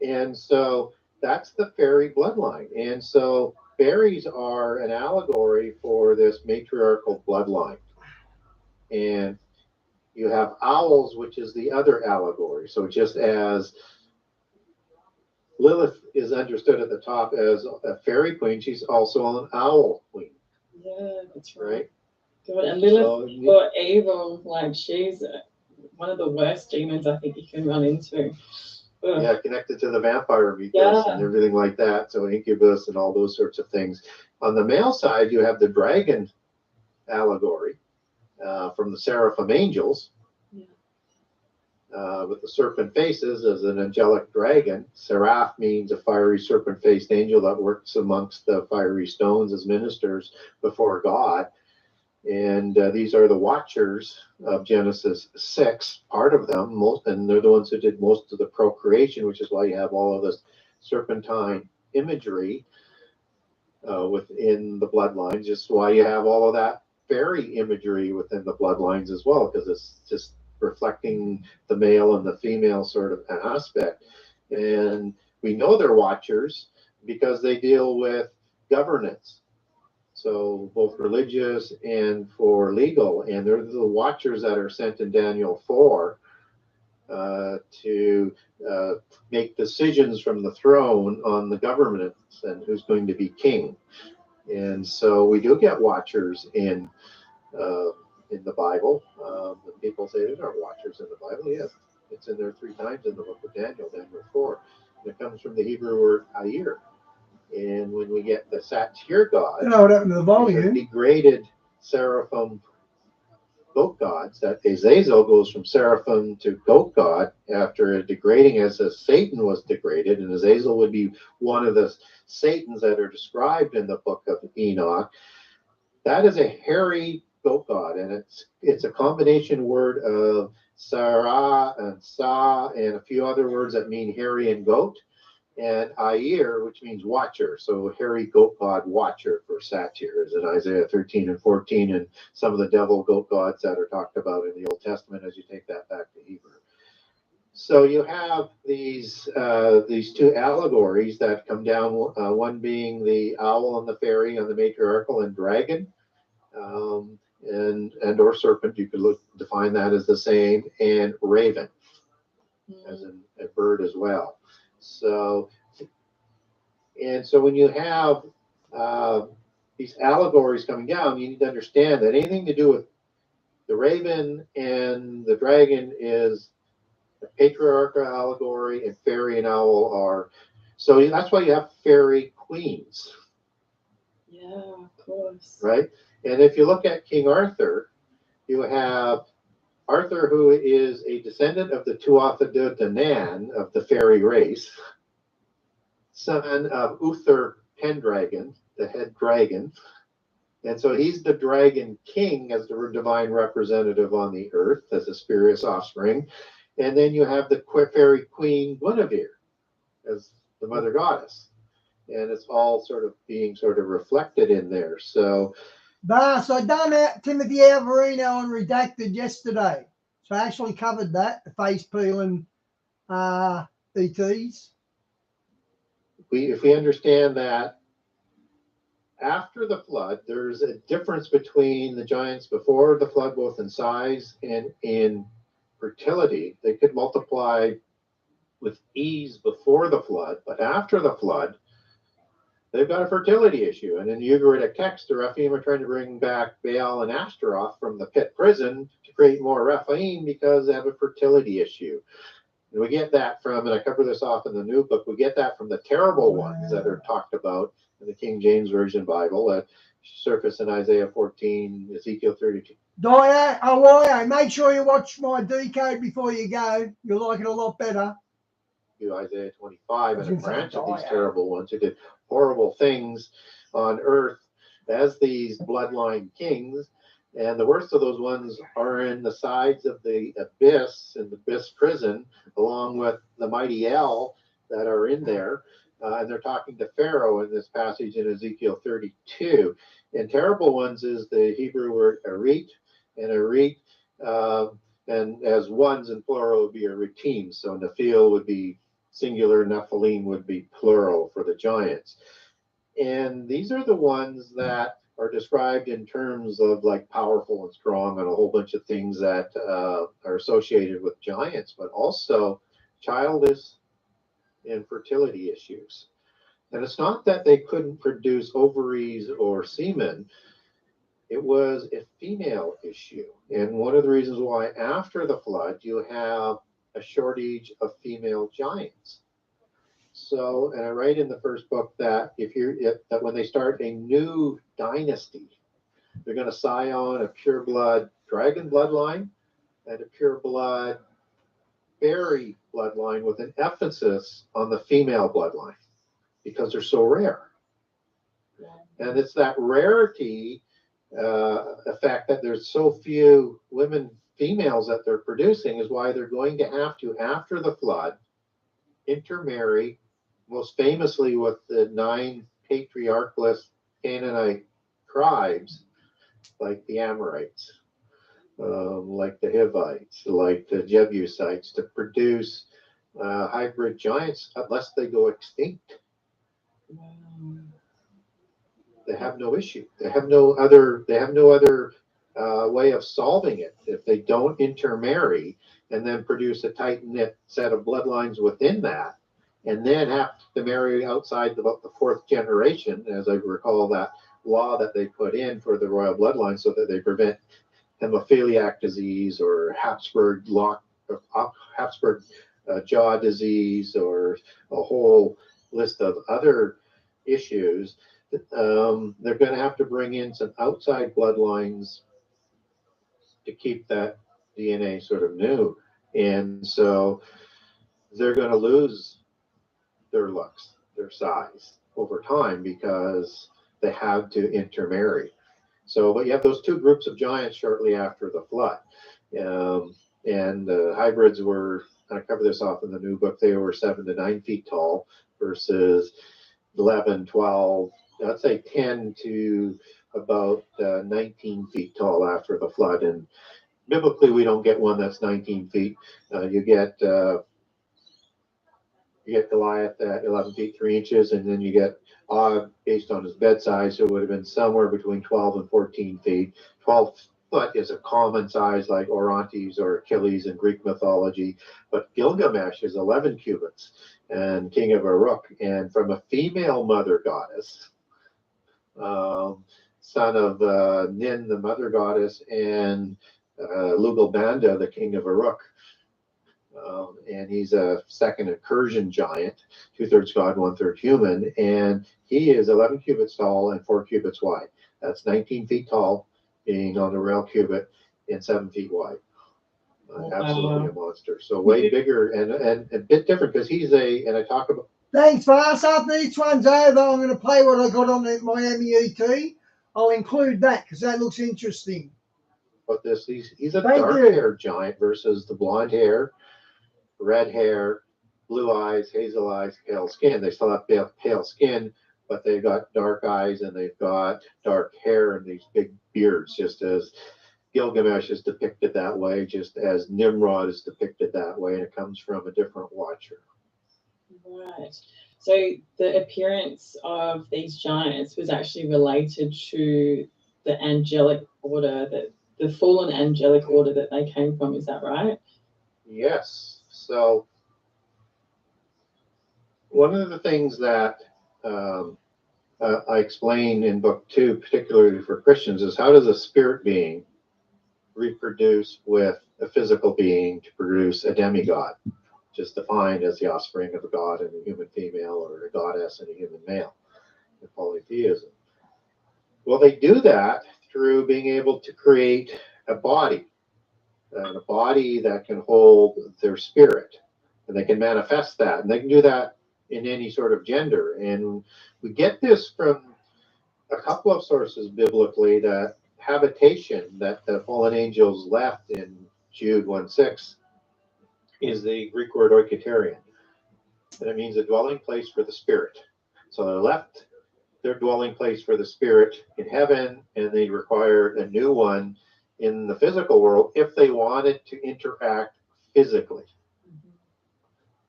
And so that's the fairy bloodline. And so fairies are an allegory for this matriarchal bloodline. And you have owls, which is the other allegory. So just as Lilith is understood at the top as a fairy queen, she's also an owl queen. Yeah, that's right. God, and Lilith, for evil, like she's one of the worst demons I think you can run into. Ugh. Yeah, connected to the vampire mythos and everything like that. So incubus and all those sorts of things. On the male side, you have the dragon allegory. from the seraphim angels. Yeah. With the serpent faces as an angelic dragon. Seraph means a fiery serpent-faced angel that works amongst the fiery stones as ministers before God. And these are the watchers of Genesis 6, part of them, and they're the ones who did most of the procreation, which is why you have all of this serpentine imagery within the bloodlines. Just why you have all of that fairy imagery within the bloodlines as well, because it's just reflecting the male and the female sort of aspect. And we know they're watchers because they deal with governance. So both religious and for legal, and they're the watchers that are sent in Daniel 4 to make decisions from the throne on the government and who's going to be king. And so we do get watchers in the Bible. People say there are watchers in the Bible. Yes, it's in there 3 times in the book of Daniel, Daniel 4. And it comes from the Hebrew word ayir. And when we get the satyr god, You know what happened to the volume? Degraded seraphim goat gods, that Azazel goes from seraphim to goat god after degrading as Satan was degraded, and Azazel would be one of the Satans that are described in the book of Enoch. That is a hairy goat god, and it's a combination word of Sarah and Sa and a few other words that mean hairy and goat, and Ayir, which means watcher. So hairy goat god watcher for satyrs in Isaiah 13 and 14, and some of the devil goat gods that are talked about in the Old Testament as you take that back to Hebrew. So you have these 2 allegories that come down, one being the owl and the fairy and the matriarchal and dragon, and or serpent, you could define that as the same, and raven, as in a bird as well. So when you have these allegories coming down, you need to understand that anything to do with the raven and the dragon is a patriarchal allegory, and fairy and owl are. So that's why you have fairy queens. Yeah, of course. Right? And if you look at King Arthur, you have Arthur, who is a descendant of the Tuatha De Danann of the fairy race, son of Uther Pendragon, the head dragon. And so he's the dragon king as the divine representative on the earth, as a spurious offspring. And then you have the fairy queen Guinevere as the mother goddess. And it's all sort of being reflected in there. So So I done that Timothy Alvarino on Redacted yesterday. So I actually covered that, the face peeling ETs. if we understand that after the flood, there's a difference between the giants before the flood, both in size and in fertility. They could multiply with ease before the flood, but after the flood, they've got a fertility issue. And in the Ugaritic text, the Rephaim are trying to bring back Baal and Ashtaroth from the pit prison to create more Rephaim because they have a fertility issue. And we get that from, and I cover this off in the new book, we get that from the terrible ones that are talked about in the King James Version Bible that surface in Isaiah 14, Ezekiel 32. Make sure you watch my decode before you go. You'll like it a lot better. Isaiah 25, and a branch of these terrible ones who did horrible things on earth as these bloodline kings. And the worst of those ones are in the sides of the abyss, in the abyss prison, along with the mighty El that are in there. And they're talking to Pharaoh in this passage in Ezekiel 32. And terrible ones is the Hebrew word arit, and arit, and as ones in plural would be aritim. So Nephil would be singular, Nephilim would be plural for the giants. And these are the ones that are described in terms of like powerful and strong and a whole bunch of things that are associated with giants, but also childless and fertility issues. And it's not that they couldn't produce ovaries or semen. It was a female issue. And one of the reasons why after the flood you have a shortage of female giants. So, and I write in the first book that that when they start a new dynasty, they're going to scion a pureblood dragon bloodline and a pure blood fairy bloodline with an emphasis on the female bloodline because they're so rare. And it's that rarity effect that there's so few females that they're producing is why they're going to have to, after the flood, intermarry, most famously with the 9 patriarchless Canaanite tribes, like the Amorites, like the Hivites, like the Jebusites, to produce hybrid giants unless they go extinct. They have no issue. They have no other way of solving it if they don't intermarry and then produce a tight-knit set of bloodlines within that, and then have to marry outside about the 4th generation, as I recall that law that they put in for the royal bloodline so that they prevent hemophiliac disease or Habsburg jaw disease or a whole list of other issues. They're going to have to bring in some outside bloodlines to keep that DNA sort of new. And so they're going to lose their looks, their size over time because they have to intermarry. So, but you have those 2 groups of giants shortly after the flood. And the hybrids were, I cover this off in the new book, they were 7 to 9 feet tall versus 11, 12, I'd say 10 to about 19 feet tall after the flood. And biblically, we don't get one that's 19 feet. You get Goliath at 11 feet 3 inches, and then you get Og based on his bed size, who would have been somewhere between 12 and 14 feet. 12 foot is a common size like Orontes or Achilles in Greek mythology, but Gilgamesh is 11 cubits and king of Uruk, and from a female mother goddess, son of Nin, the mother goddess, and Lugalbanda, the king of Uruk. And he's a second incursion giant, 2/3 god, 1/3 human, and he is 11 cubits tall and 4 cubits wide. That's 19 feet tall, being on the rail cubit, and 7 feet wide. Absolutely a monster. So way bigger and a bit different because he's and I talk about. Thanks, Vas. After each one's over, I'm going to play what I got on my MEET. I'll include that because that looks interesting. But he's a dark-haired giant versus the blonde hair, red hair, blue eyes, hazel eyes, pale skin. They still have pale skin, but they've got dark eyes and they've got dark hair and these big beards, just as Gilgamesh is depicted that way, just as Nimrod is depicted that way, and it comes from a different watcher. Right. So the appearance of these giants was actually related to the angelic order, the fallen angelic order that they came from. Is that right? Yes. So one of the things that I explain in book 2, particularly for Christians, is how does a spirit being reproduce with a physical being to produce a demigod, just defined as the offspring of a god and a human female, or a goddess and a human male in polytheism. Well, they do that through being able to create a body, and a body that can hold their spirit, and they can manifest that, and they can do that in any sort of gender. And we get this from a couple of sources biblically, that habitation that the fallen angels left in Jude 1:6 is the Greek word oikoterion, and it means a dwelling place for the spirit. So they left their dwelling place for the spirit in heaven, and they required a new one in the physical world if they wanted to interact physically.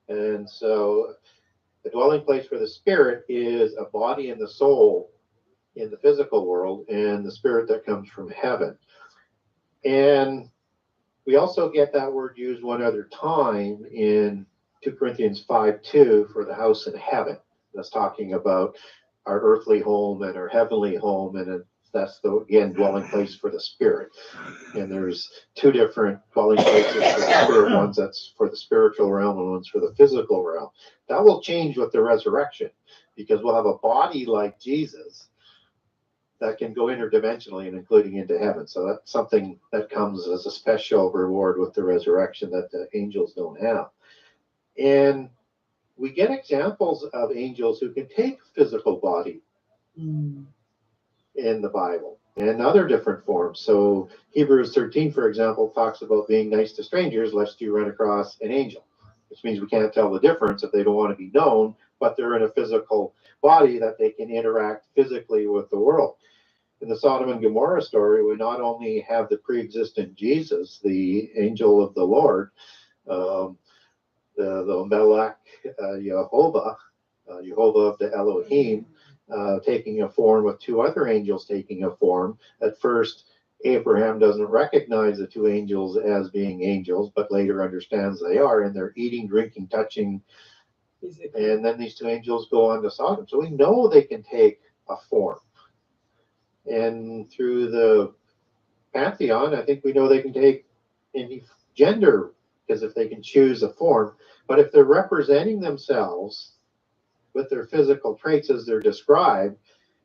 And so the dwelling place for the spirit is a body and the soul in the physical world, and the spirit that comes from heaven. And we also get that word used one other time in 2 Corinthians 5:2 for the house in heaven. That's talking about our earthly home and our heavenly home, and that's again dwelling place for the spirit. And there's 2 different dwelling places for the spirit. One's that's for the spiritual realm, and one's for the physical realm. That will change with the resurrection, because we'll have a body like Jesus, that can go interdimensionally and including into heaven. So that's something that comes as a special reward with the resurrection that the angels don't have. And we get examples of angels who can take physical body in the Bible and other different forms. So Hebrews 13, for example, talks about being nice to strangers lest you run across an angel, which means we can't tell the difference if they don't want to be known, but they're in a physical body that they can interact physically with the world. In the Sodom and Gomorrah story, we not only have the pre-existent Jesus, the angel of the Lord, the Melech Jehovah of the Elohim, taking a form with two other angels taking a form. At first, Abraham doesn't recognize the two angels as being angels, but later understands they are, and they're eating, drinking, touching. And then these two angels go on to Sodom. So we know they can take a form. And through the pantheon, I think we know they can take any gender, because if they can choose a form, but if they're representing themselves with their physical traits as they're described,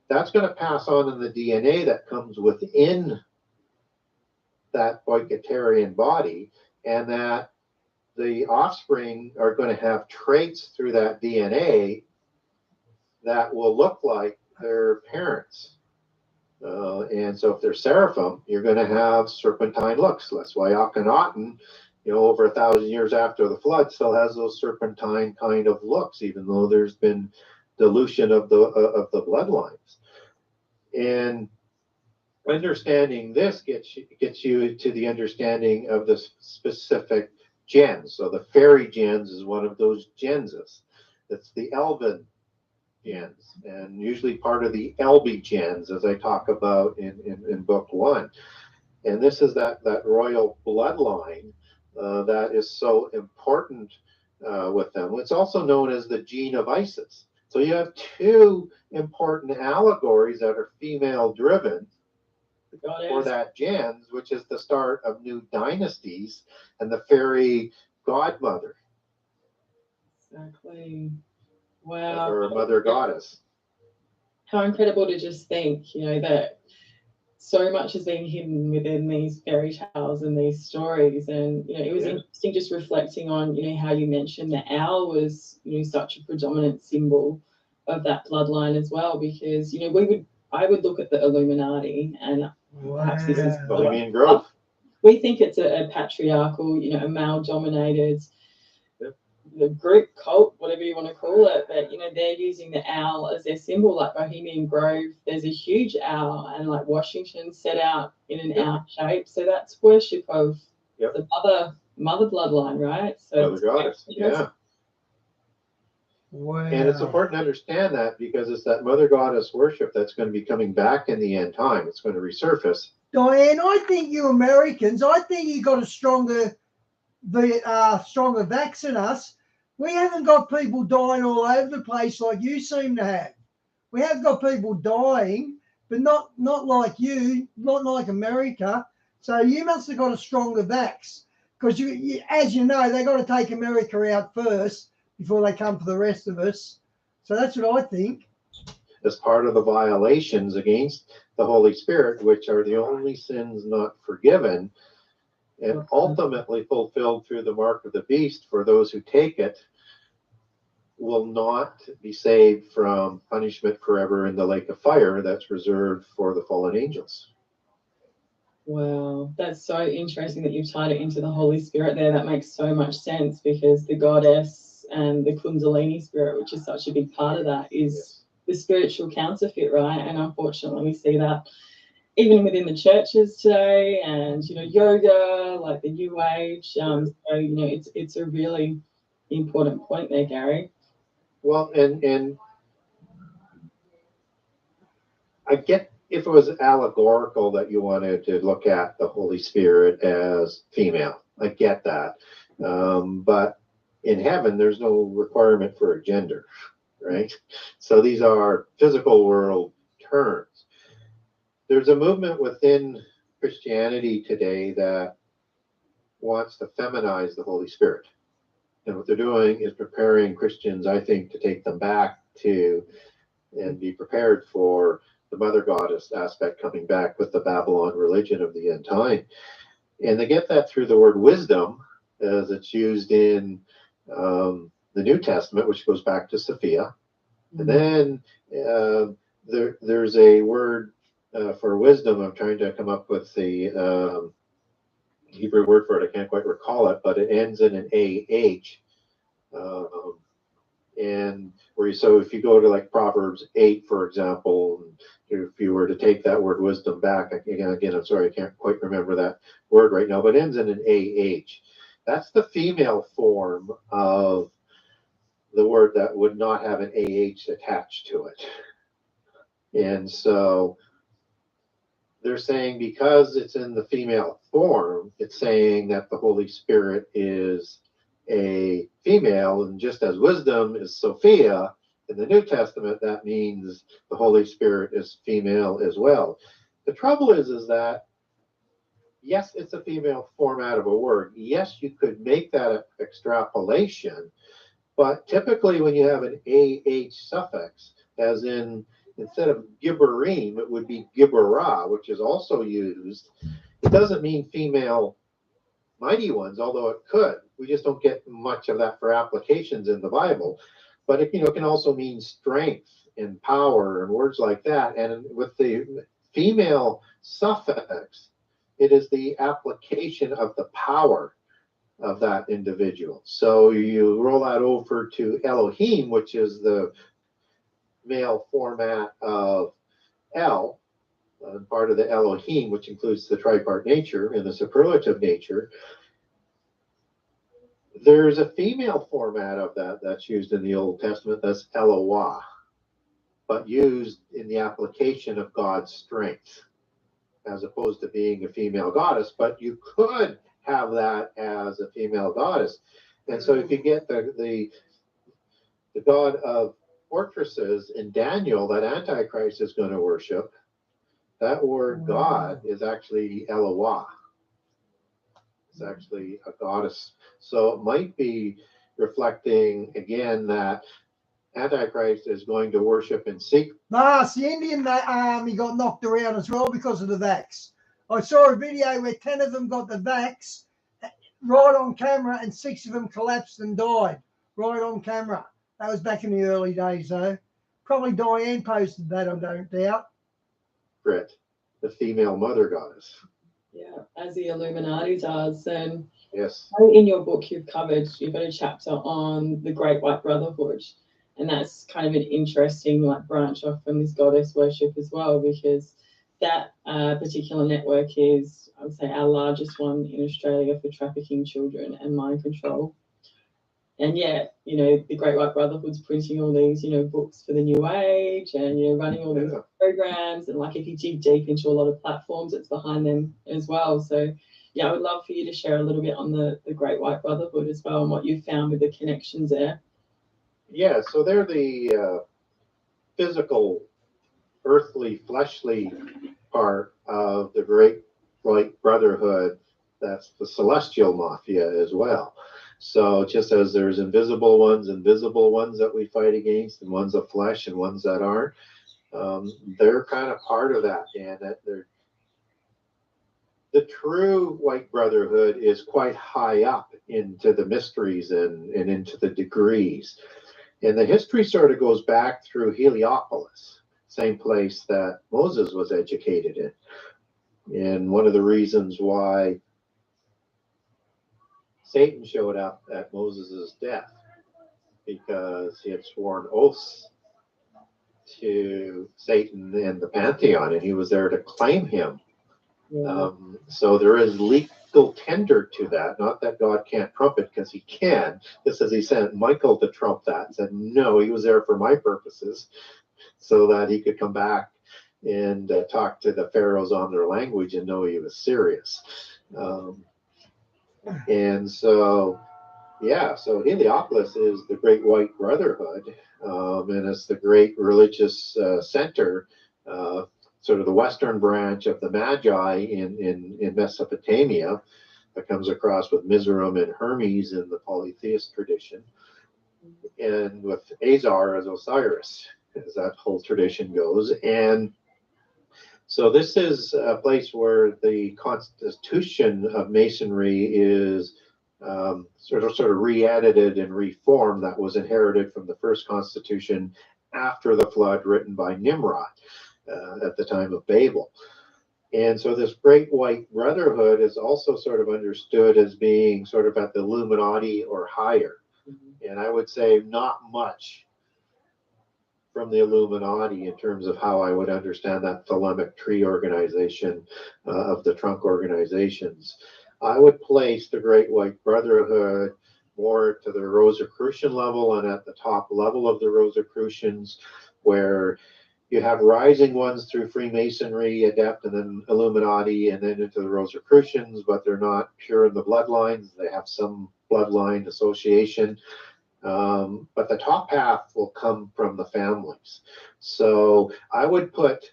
that's going to pass on in the DNA that comes within that Boycotarian body, and that the offspring are going to have traits through that DNA that will look like their parents. And so if they're seraphim, you're going to have serpentine looks. That's why Akhenaten, over 1,000 years after the flood, still has those serpentine kind of looks, even though there's been dilution of the bloodlines. And understanding this gets you to the understanding of the specific gens. So the fairy gens is one of those genses. It's the elven gens, and usually part of the Elbe gens, as I talk about in book 1. And this is that royal bloodline that is so important with them. It's also known as the gene of Isis. So you have two important allegories that are female driven for that gens, which is the start of new dynasties, and the fairy godmother. Exactly. Wow. Or mother goddess. How incredible to just think, that so much has been hidden within these fairy tales and these stories. And, it was interesting just reflecting on, how you mentioned the owl was, such a predominant symbol of that bloodline as well, because, I would look at the Illuminati, and perhaps this is Bohemian Grove. We think it's a patriarchal, a male-dominated the group, cult, whatever you want to call it, but they're using the owl as their symbol. Like Bohemian Grove, there's a huge owl, and like Washington set out in an owl shape, so that's worship of the mother bloodline, right? So mother goddess, Wow. And it's important to understand that, because it's that mother goddess worship that's going to be coming back in the end time. It's going to resurface. Diane, I think you Americans, you got a stronger vax than us. We haven't got people dying all over the place like you seem to have. We have got people dying, but not like you, not like America. So you must have got a stronger vax, because you, as you know, they got to take America out first before they come for the rest of us. So that's what I think. As part of the violations against the Holy Spirit, which are the only sins not forgiven, and ultimately fulfilled through the mark of the beast for those who take it, will not be saved from punishment forever in the lake of fire that's reserved for the fallen angels. Wow, that's so interesting that you've tied it into the Holy Spirit there. That makes so much sense, because the goddess and the Kundalini spirit, which is such a big part of that, is the spiritual counterfeit, right? And unfortunately, we see that even within the churches today, and yoga, like the New Age. So it's a really important point there, Gary. Well, and I get if it was allegorical that you wanted to look at the Holy Spirit as female. I get that, but in heaven, there's no requirement for a gender, right? So these are physical world terms. There's a movement within Christianity today that wants to feminize the Holy Spirit. And what they're doing is preparing Christians, I think, to take them back to and be prepared for the mother goddess aspect coming back with the Babylon religion of the end time. And they get that through the word wisdom, as it's used in the New Testament, which goes back to Sophia. And then there's a word for wisdom. I'm trying to come up with the Hebrew word for it. I can't quite recall it, but it ends in an AH. And so if you go to like Proverbs 8, for example, if you were to take that word wisdom back, again, I'm sorry, I can't quite remember that word right now, but it ends in an AH. That's the female form of the word that would not have an AH attached to it. And so they're saying because it's in the female form, it's saying that the Holy Spirit is a female, and just as wisdom is Sophia in the New Testament, that means the Holy Spirit is female as well. The trouble is that yes, it's a female format of a word. Yes, you could make that extrapolation, but typically when you have an AH suffix, as in instead of gibberim, it would be gibberah, which is also used. It doesn't mean female mighty ones, although it could. We just don't get much of that for applications in the Bible. But it, can also mean strength and power and words like that. And with the female suffix, it is the application of the power of that individual. So you roll that over to Elohim, which is the male format of El, part of the Elohim, which includes the tripart nature and the superlative nature. There's a female format of that's used in the Old Testament, that's Eloah, but used in the application of God's strength, as opposed to being a female goddess. But you could have that as a female goddess. And so if you get the god of fortresses in Daniel that Antichrist is going to worship, that word God is actually Eloah. It's actually a goddess. So it might be reflecting again that Antichrist is going to worship in secret. It's the Indian army got knocked around as well because of the vax. I saw a video where 10 of them got the vax right on camera and 6 of them collapsed and died right on camera. That was back in the early days, though. Probably Diane posted that, I don't doubt. Brit, the female mother goddess. Yeah, as the Illuminati does. And yes, in your book, you've got a chapter on the Great White Brotherhood, and that's kind of an interesting branch off from this goddess worship as well, because that particular network is, I would say, our largest one in Australia for trafficking children and mind control. And yet, the Great White Brotherhood's printing all these, books for the New Age, and running all these programs. And if you dig deep into a lot of platforms, it's behind them as well. So, yeah, I would love for you to share a little bit on the Great White Brotherhood as well, and what you've found with the connections there. Yeah, so they're the physical, earthly, fleshly part of the Great White Brotherhood. That's the celestial mafia as well. So just as there's invisible ones that we fight against, and ones of flesh and ones that aren't, they're kind of part of that. And that the true White Brotherhood is quite high up into the mysteries and into the degrees. And the history sort of goes back through Heliopolis, same place that Moses was educated in. And one of the reasons why Satan showed up at Moses' death, because he had sworn oaths to Satan and the pantheon, and he was there to claim him. Yeah. So there is legal tender to that. Not that God can't trump it, because he can. Just as he sent Michael to trump that and said, no, he was there for my purposes, so that he could come back and talk to the pharaohs on their language and know he was serious. And so, yeah, so Heliopolis is the Great White Brotherhood, and it's the great religious center, sort of the western branch of the Magi in Mesopotamia, that comes across with Mizraim and Hermes in the polytheist tradition, and with Azar as Osiris, as that whole tradition goes. And So this is a place where the constitution of Masonry is sort of re-edited and reformed, that was inherited from the first constitution after the flood, written by Nimrod at the time of Babel. And so this Great White Brotherhood is also sort of understood as being sort of at the Illuminati or higher. And I would say not much from the Illuminati in terms of how I would understand that Thelemic tree organization of the trunk organizations. I would place the Great White Brotherhood more to the Rosicrucian level and at the top level of the Rosicrucians, where you have rising ones through Freemasonry, Adept, and then Illuminati, and then into the Rosicrucians, but they're not pure in the bloodlines. They have some bloodline association. But the top half will come from the families. So I would put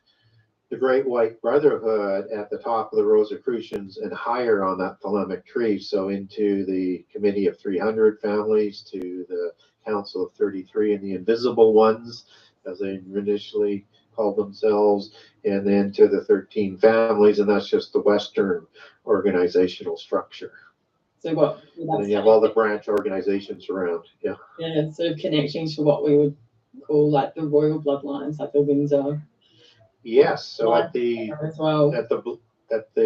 the Great White Brotherhood at the top of the Rosicrucians and higher on that Thelemic tree. So into the Committee of 300 families, to the Council of 33 and the Invisible Ones, as they initially called themselves, and then to the 13 families, and that's just the Western organizational structure. So what? And then you have all the branch organizations around. Yeah. Yeah, sort of connecting to what we would call like the royal bloodlines, like the Windsor. Yes. So at the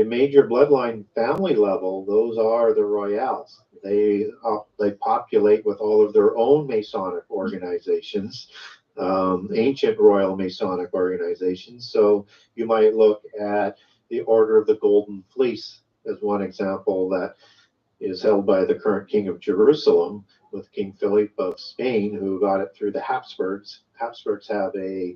major bloodline family level, those are the royals. They populate with all of their own Masonic organizations, ancient royal Masonic organizations. So you might look at the Order of the Golden Fleece as one example that is held by the current King of Jerusalem, with King Philip of Spain, who got it through the Habsburgs. Habsburgs have a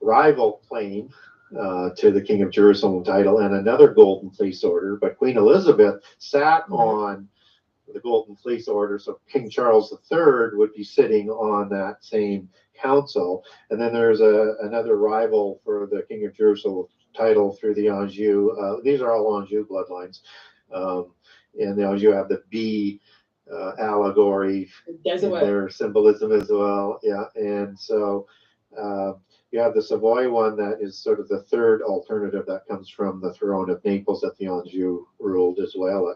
rival claim to the King of Jerusalem title and another Golden Fleece order, but Queen Elizabeth sat on the Golden Fleece order, so King Charles III would be sitting on that same council. And then there's another rival for the King of Jerusalem title through the Anjou. These are all Anjou bloodlines. And the Anjou have the bee allegory in their symbolism as well. Yeah, and so you have the Savoy one that is sort of the third alternative that comes from the throne of Naples that the Anjou ruled as well.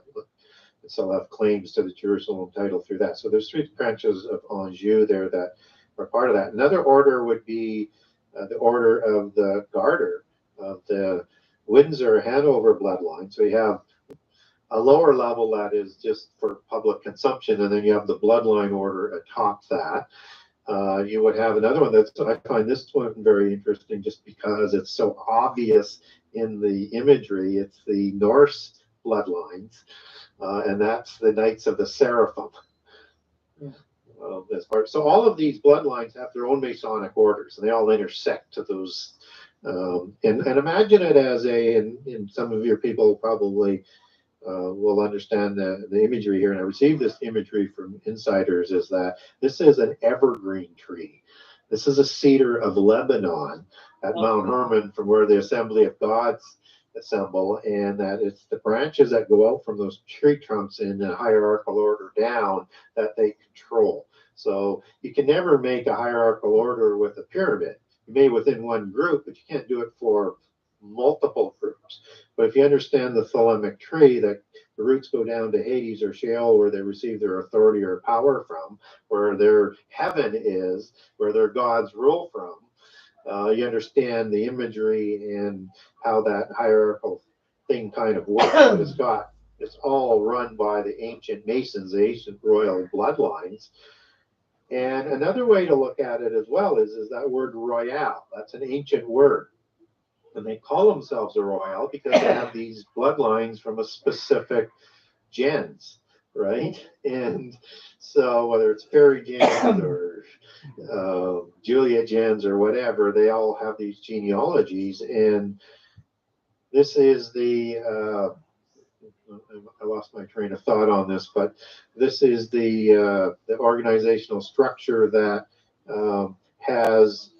So have claims to the Jerusalem title through that. So there's three branches of Anjou there that are part of that. Another order would be the Order of the Garter of the Windsor Hanover bloodline. So you have a lower level that is just for public consumption, and then you have the bloodline order atop that. You would have another one that's, I find this one very interesting just because it's so obvious in the imagery. It's the Norse bloodlines, and that's the Knights of the Seraphim. This part. So all of these bloodlines have their own Masonic orders, and they all intersect to those. And imagine it as and some of your people probably will understand the imagery here, and I received this imagery from insiders, is that this is an evergreen tree. This is a cedar of Lebanon at Mount Hermon, from where the Assembly of Gods assemble, and that it's the branches that go out from those tree trunks in a hierarchical order down that they control. So you can never make a hierarchical order with a pyramid. You may within one group, but you can't do it for multiple groups. But if you understand the Thelemic tree, that the roots go down to Hades or Sheol, where they receive their authority or power from, where their heaven is, where their gods rule from, you understand the imagery and how that hierarchical thing kind of works. But it's all run by the ancient Masons, the ancient royal bloodlines. And another way to look at it as well is that word royale. That's an ancient word. And they call themselves a royal because they have these bloodlines from a specific gens, right? And so whether it's fairy gens or Juliet gens or whatever, they all have these genealogies. And this is the I lost my train of thought on this, but this is the organizational structure that has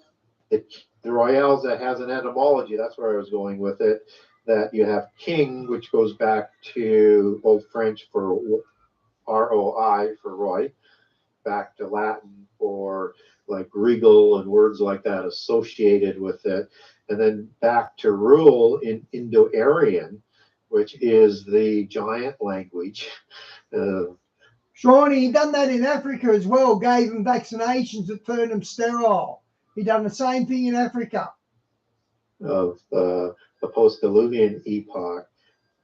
the royales, that has an etymology. That's where I was going with it. That you have king, which goes back to Old French for ROI for Roy, back to Latin for like regal and words like that associated with it. and then back to rule in Indo-Aryan, which is the giant language. Shawnee, he done that in Africa as well, gave them vaccinations that turned them sterile. He done the same thing in Africa. Of the post-Diluvian epoch,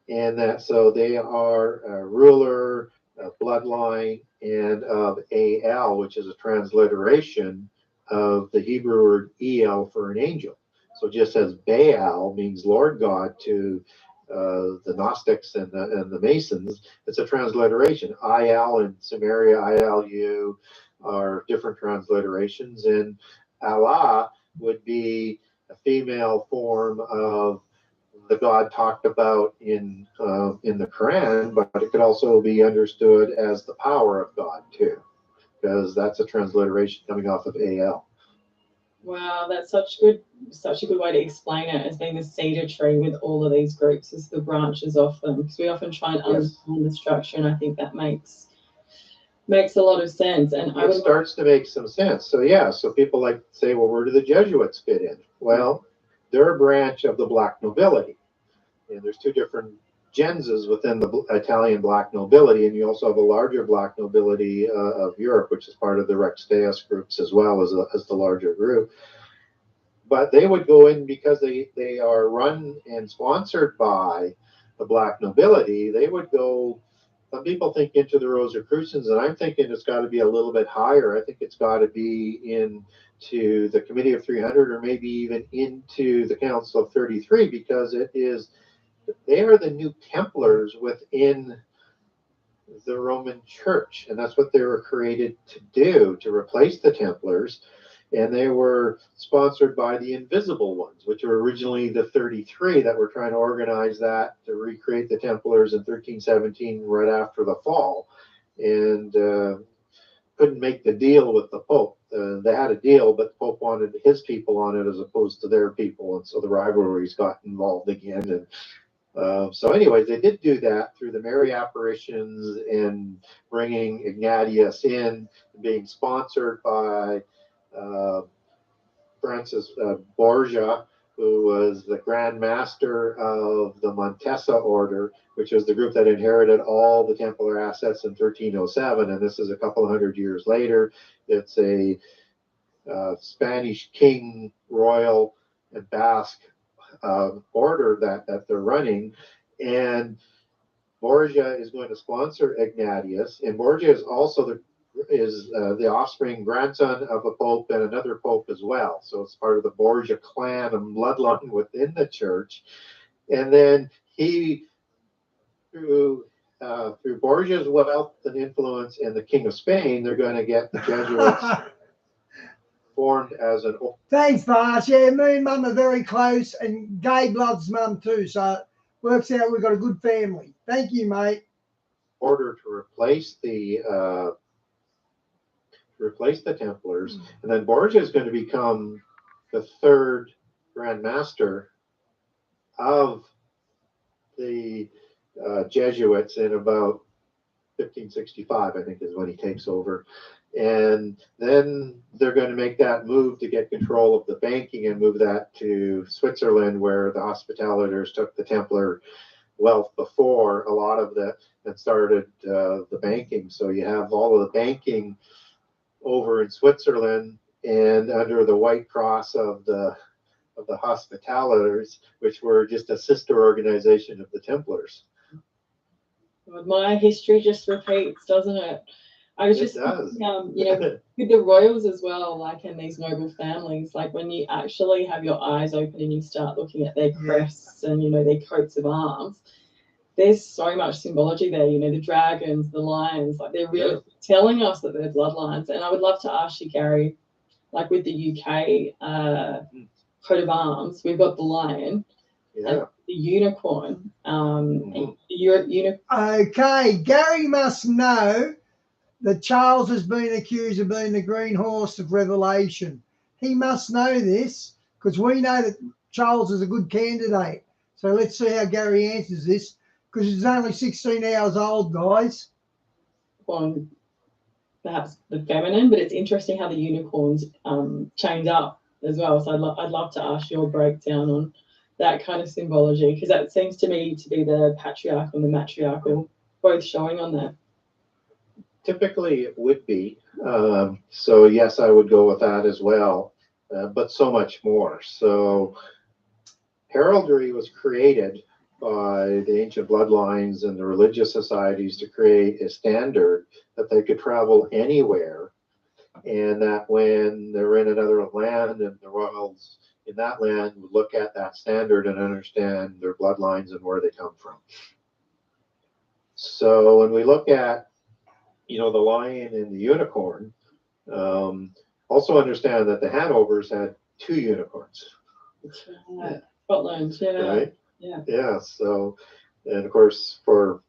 and that so they are a ruler, a bloodline, and of Al, which is a transliteration of the Hebrew word El for an angel. So just as Baal means Lord God to the Gnostics and the Masons, it's a transliteration. Ial in Samaria, Ilu are different transliterations, and Allah would be a female form of the God talked about in the Quran, but it could also be understood as the power of God too, because that's a transliteration coming off of Al. Wow, that's such a good way to explain it, as being the cedar tree with all of these groups as the branches off them. Because we often try and understand the structure, and I think that makes a lot of sense. And it starts to make some sense. So yeah, so people like to say, well, where do the Jesuits fit in? Well, they're a branch of the black nobility, and there's two different genses within the Italian black nobility, and you also have a larger black nobility of Europe, which is part of the Rex Deus groups as well as the larger group. But they would go in because they are run and sponsored by the black nobility. They would go. Some people think into the Rosicrucians, and I'm thinking it's got to be a little bit higher. I think it's got to be into the Committee of 300, or maybe even into the Council of 33, because they are the new Templars within the Roman Church, and that's what they were created to do, to replace the Templars. And they were sponsored by the Invisible Ones, which were originally the 33 that were trying to organize that to recreate the Templars in 1317, right after the fall, and couldn't make the deal with the Pope. They had a deal, but the Pope wanted his people on it as opposed to their people, and so the rivalries got involved again. And so anyways, they did do that through the Mary apparitions and bringing Ignatius in, being sponsored by Francis Borgia, who was the Grand Master of the Montesa Order, which was the group that inherited all the Templar assets in 1307. And this is a couple of hundred years later. It's a Spanish King, Royal, and Basque order that they're running. And Borgia is going to sponsor Ignatius. And Borgia is also the offspring grandson of a pope and another pope as well. So it's part of the Borgia clan and bloodline within the church. And then he, through Borgia's wealth and influence and the King of Spain, they're going to get the Jesuits formed as an. Thanks, Vash. Yeah, me and Mum are very close, and Gabe loves Mum too. So it works out we've got a good family. Thank you, mate. Order to replace the Templars, and then Borgia is going to become the third Grand Master of the Jesuits in about 1565, I think, is when he takes over. And then they're going to make that move to get control of the banking and move that to Switzerland, where the Hospitallers took the Templar wealth before a lot of that started the banking. So you have all of the banking over in Switzerland, and under the white cross of the Hospitallers, which were just a sister organization of the Templars. My history just repeats, doesn't it? I was just thinking, with the royals as well, like in these noble families, like when you actually have your eyes open and you start looking at their crests and their coats of arms, there's so much symbology there. The dragons, the lions, like they're really telling us that they're bloodlines. And I would love to ask you, Gary, like with the UK coat of arms, we've got the lion and the unicorn. Okay, Gary must know that Charles has been accused of being the green horse of Revelation. He must know this, because we know that Charles is a good candidate. So let's see how Gary answers this, because he's only 16 hours old, guys. Well, perhaps the feminine, but it's interesting how the unicorns change up as well. So I'd love to ask your breakdown on that kind of symbology, because that seems to me to be the patriarchal and the matriarchal both showing on there. Typically, it would be. So yes, I would go with that as well, but so much more. So heraldry was created by the ancient bloodlines and the religious societies to create a standard that they could travel anywhere, and that when they're in another land and the royals in that land would look at that standard and understand their bloodlines and where they come from. So when we look at, the lion and the unicorn, also understand that the Hanovers had 2 unicorns. Scotland, yeah. Right? Yeah. Yeah. So, and of course, for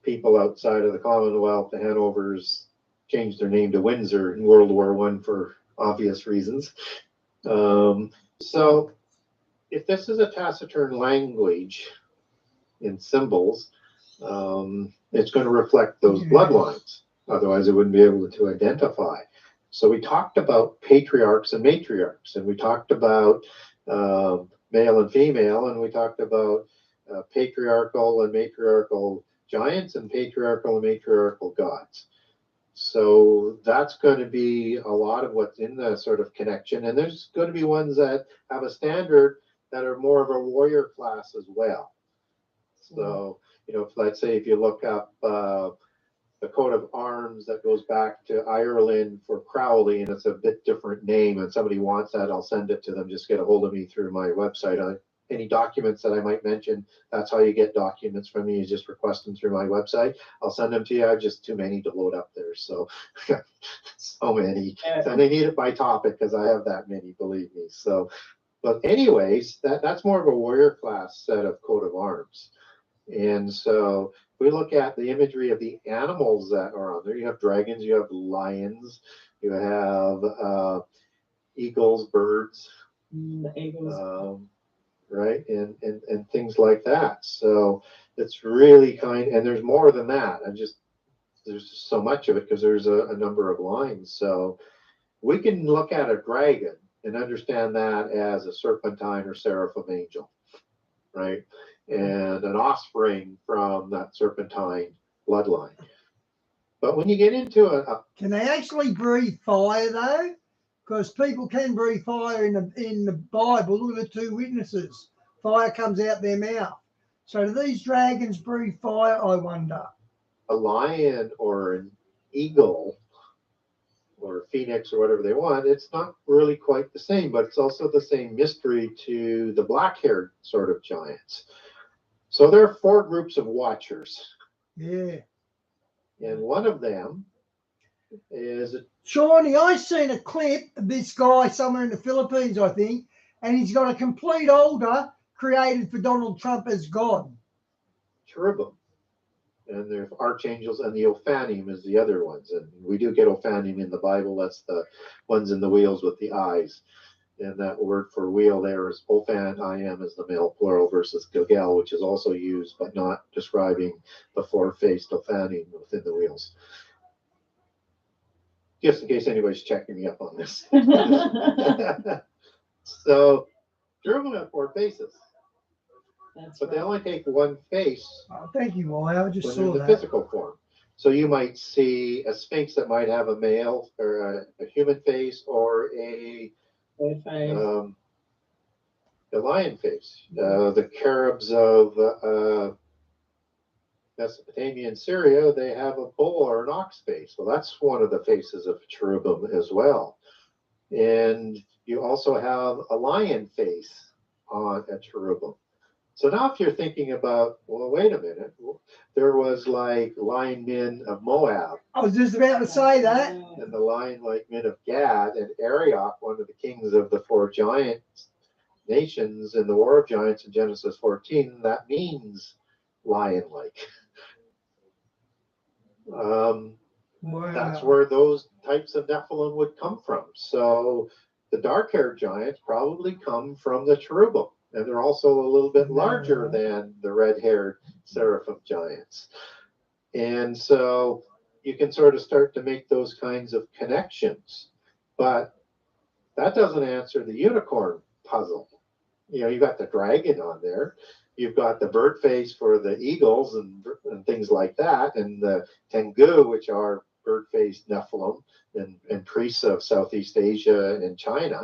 people outside of the Commonwealth, the Hanovers changed their name to Windsor in World War I for obvious reasons. So, if this is a taciturn language in symbols, it's going to reflect those bloodlines. Otherwise, it wouldn't be able to identify. So we talked about patriarchs and matriarchs, and we talked about male and female, and we talked about patriarchal and matriarchal giants and patriarchal and matriarchal gods. So that's going to be a lot of what's in the sort of connection. And there's going to be ones that have a standard that are more of a warrior class as well. So, let's say if you look up the coat of arms that goes back to Ireland for Crowley, and it's a bit different name, and somebody wants that, I'll send it to them. Just get a hold of me through my website. Any documents that I might mention, that's how you get documents from me. You just request them through my website. I'll send them to you. I have just too many to load up there. So, so many. And I need it by topic because I have that many, believe me. So, but anyways, that's more of a warrior class set of coat of arms. And so we look at the imagery of the animals that are on there. You have dragons, you have lions, you have eagles, birds, The eagles. Right, and things like that. So it's really and there's more than that. There's just so much of it because there's a number of lines. So we can look at a dragon and understand that as a serpentine or seraphim angel, right? And an offspring from that serpentine bloodline. But when you get into can they actually breathe fire though? Because people can breathe fire in the Bible. Look at the 2 witnesses. Fire comes out their mouth. So do these dragons breathe fire, I wonder? a lion or an eagle or a phoenix or whatever they want, it's not really quite the same, but it's also the same mystery to the black-haired sort of giants. So there are 4 groups of watchers. Yeah. And one of them is... Shawnee, I seen a clip of this guy somewhere in the Philippines, I think, and he's got a complete altar created for Donald Trump as God. Cherubim. And there's archangels, and the Ophanim is the other ones. And we do get Ophanim in the Bible. That's the ones in the wheels with the eyes. And that word for wheel there is Ophan, I am is the male plural, versus Gilgal, which is also used, but not describing the 4-faced Ophanim within the wheels. Just in case anybody's checking me up on this. So, cherubim have 4 faces. But they only take 1 face. Oh, thank you, Why. I just saw the that. Physical form. So you might see a sphinx that might have a male or a human face or a lion face. The Caribs of Mesopotamia and Syria, they have a bull or an ox face. Well, that's one of the faces of cherubim as well. And you also have a lion face on a cherubim. So now if you're thinking about, well, wait a minute, there was like lion men of Moab. I was just about to say that. And the lion-like men of Gad, and Arioch, one of the kings of the 4 giant nations in the War of Giants in Genesis 14, that means lion-like. Wow. That's where those types of Nephilim would come from. So the dark-haired giants probably come from the cherubim. And they're also a little bit larger than the red-haired seraphim giants. And so you can sort of start to make those kinds of connections. But that doesn't answer the unicorn puzzle. You know, you've got the dragon on there. You've got the bird face for the eagles and things like that, and the Tengu, which are bird-faced Nephilim and priests of Southeast Asia and China.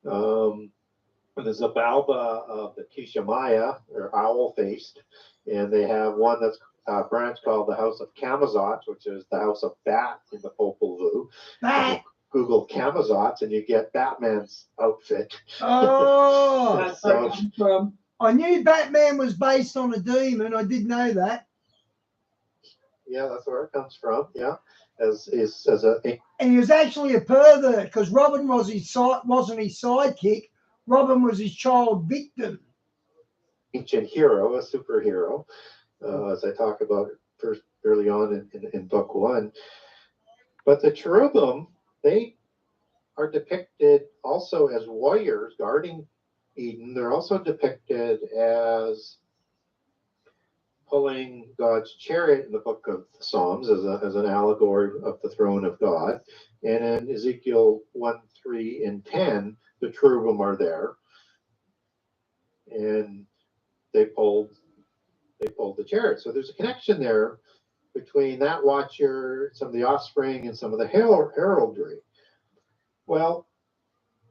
And there's a Balba of the Kishamaya, or owl-faced, and they have one that's a branch called the House of Camazotz, which is the House of Bat in the Popol Vuh. Bat. Google Camazotz and you get Batman's outfit. Oh, That's where it comes from. I knew Batman was based on a demon. I did know that. Yeah, that's where it comes from. Yeah, as a And he was actually a pervert because Robin wasn't his sidekick. Robin was his child victim. ancient hero, a superhero, as I talk about first early on in book one. But the cherubim, they are depicted also as warriors guarding Eden. They're also depicted as pulling God's chariot in the book of the Psalms as an allegory of the throne of God. And in Ezekiel 1, 3, and 10, the cherubim are there. And they pulled the chariot. So there's a connection there between that watcher, some of the offspring, and some of the heraldry. Well,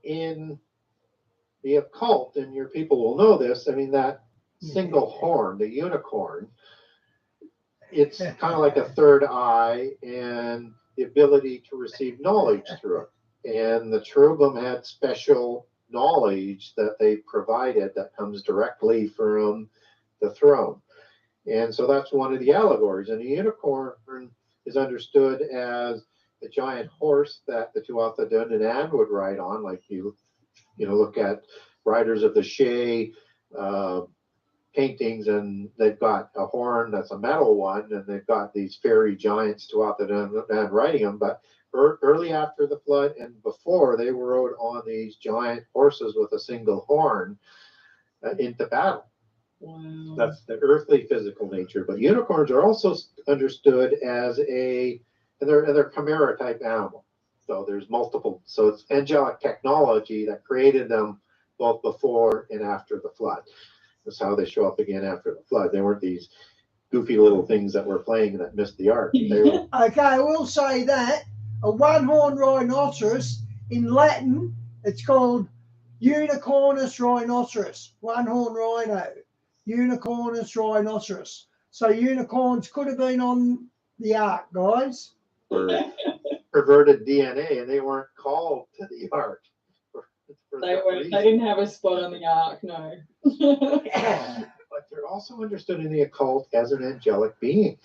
in the occult, and your people will know this, I mean, that single horn, the unicorn, it's kind of like a third eye and the ability to receive knowledge through it. And the cherubim had special knowledge that they provided that comes directly from the throne. And so that's one of the allegories. And the unicorn is understood as a giant horse that the Tuatha Dé Danann would ride on, like you look at Riders of the Shea paintings, and they've got a horn that's a metal one, and they've got these fairy giants Tuatha Dé Danann riding them. But early after the flood and before, they rode on these giant horses with a single horn into battle. Wow. That's the earthly physical nature. But unicorns are also understood as they're chimera type animal. So there's multiple. So it's angelic technology that created them both before and after the flood. That's how they show up again after the flood. They weren't these goofy little things that were playing that missed the ark. They were, Okay, I will say that a one-horned rhinoceros in Latin, it's called Unicornus rhinoceros, one-horned rhino, Unicornus rhinoceros. So unicorns could have been on the ark, guys. perverted DNA, and they weren't called to the ark. They didn't have a spot on the ark, no. But they're also understood in the occult as an angelic being.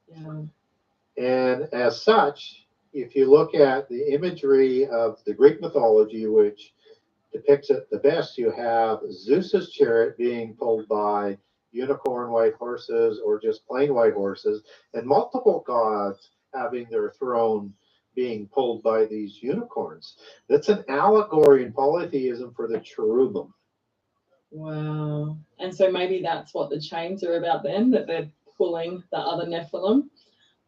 Yeah. And as such, if you look at the imagery of the Greek mythology, which depicts it the best, you have Zeus's chariot being pulled by unicorn white horses or just plain white horses, and multiple gods having their throne being pulled by these unicorns. That's an allegory in polytheism for the cherubim. Wow. And so maybe that's what the chains are about then, that they're pulling the other Nephilim.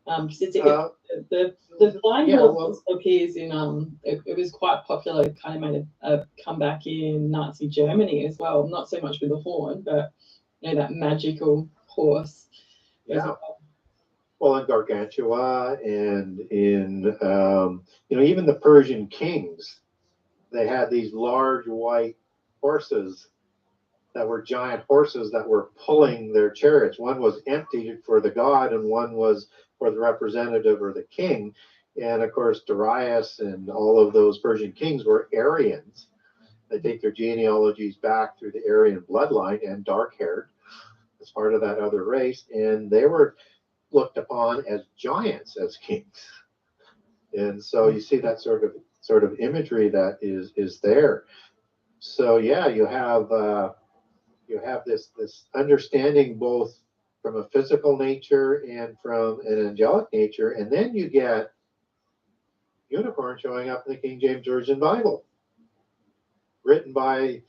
The flying horse appears in it was quite popular, kind of made a comeback in Nazi Germany as well. Not so much with the horn, but that magical horse. Yeah. Well, in Gargantua and in even the Persian kings, they had these large white horses that were giant horses that were pulling their chariots. One was emptied for the god, and one was for the representative or the king. And of course, Darius and all of those Persian kings were Aryans. They take their genealogies back through the Aryan bloodline and dark-haired as part of that other race, and they were looked upon as giants as kings. And so you see that sort of imagery that is there. So yeah, you have this understanding both from a physical nature and from an angelic nature, and then you get unicorn showing up in the King James Version Bible, written by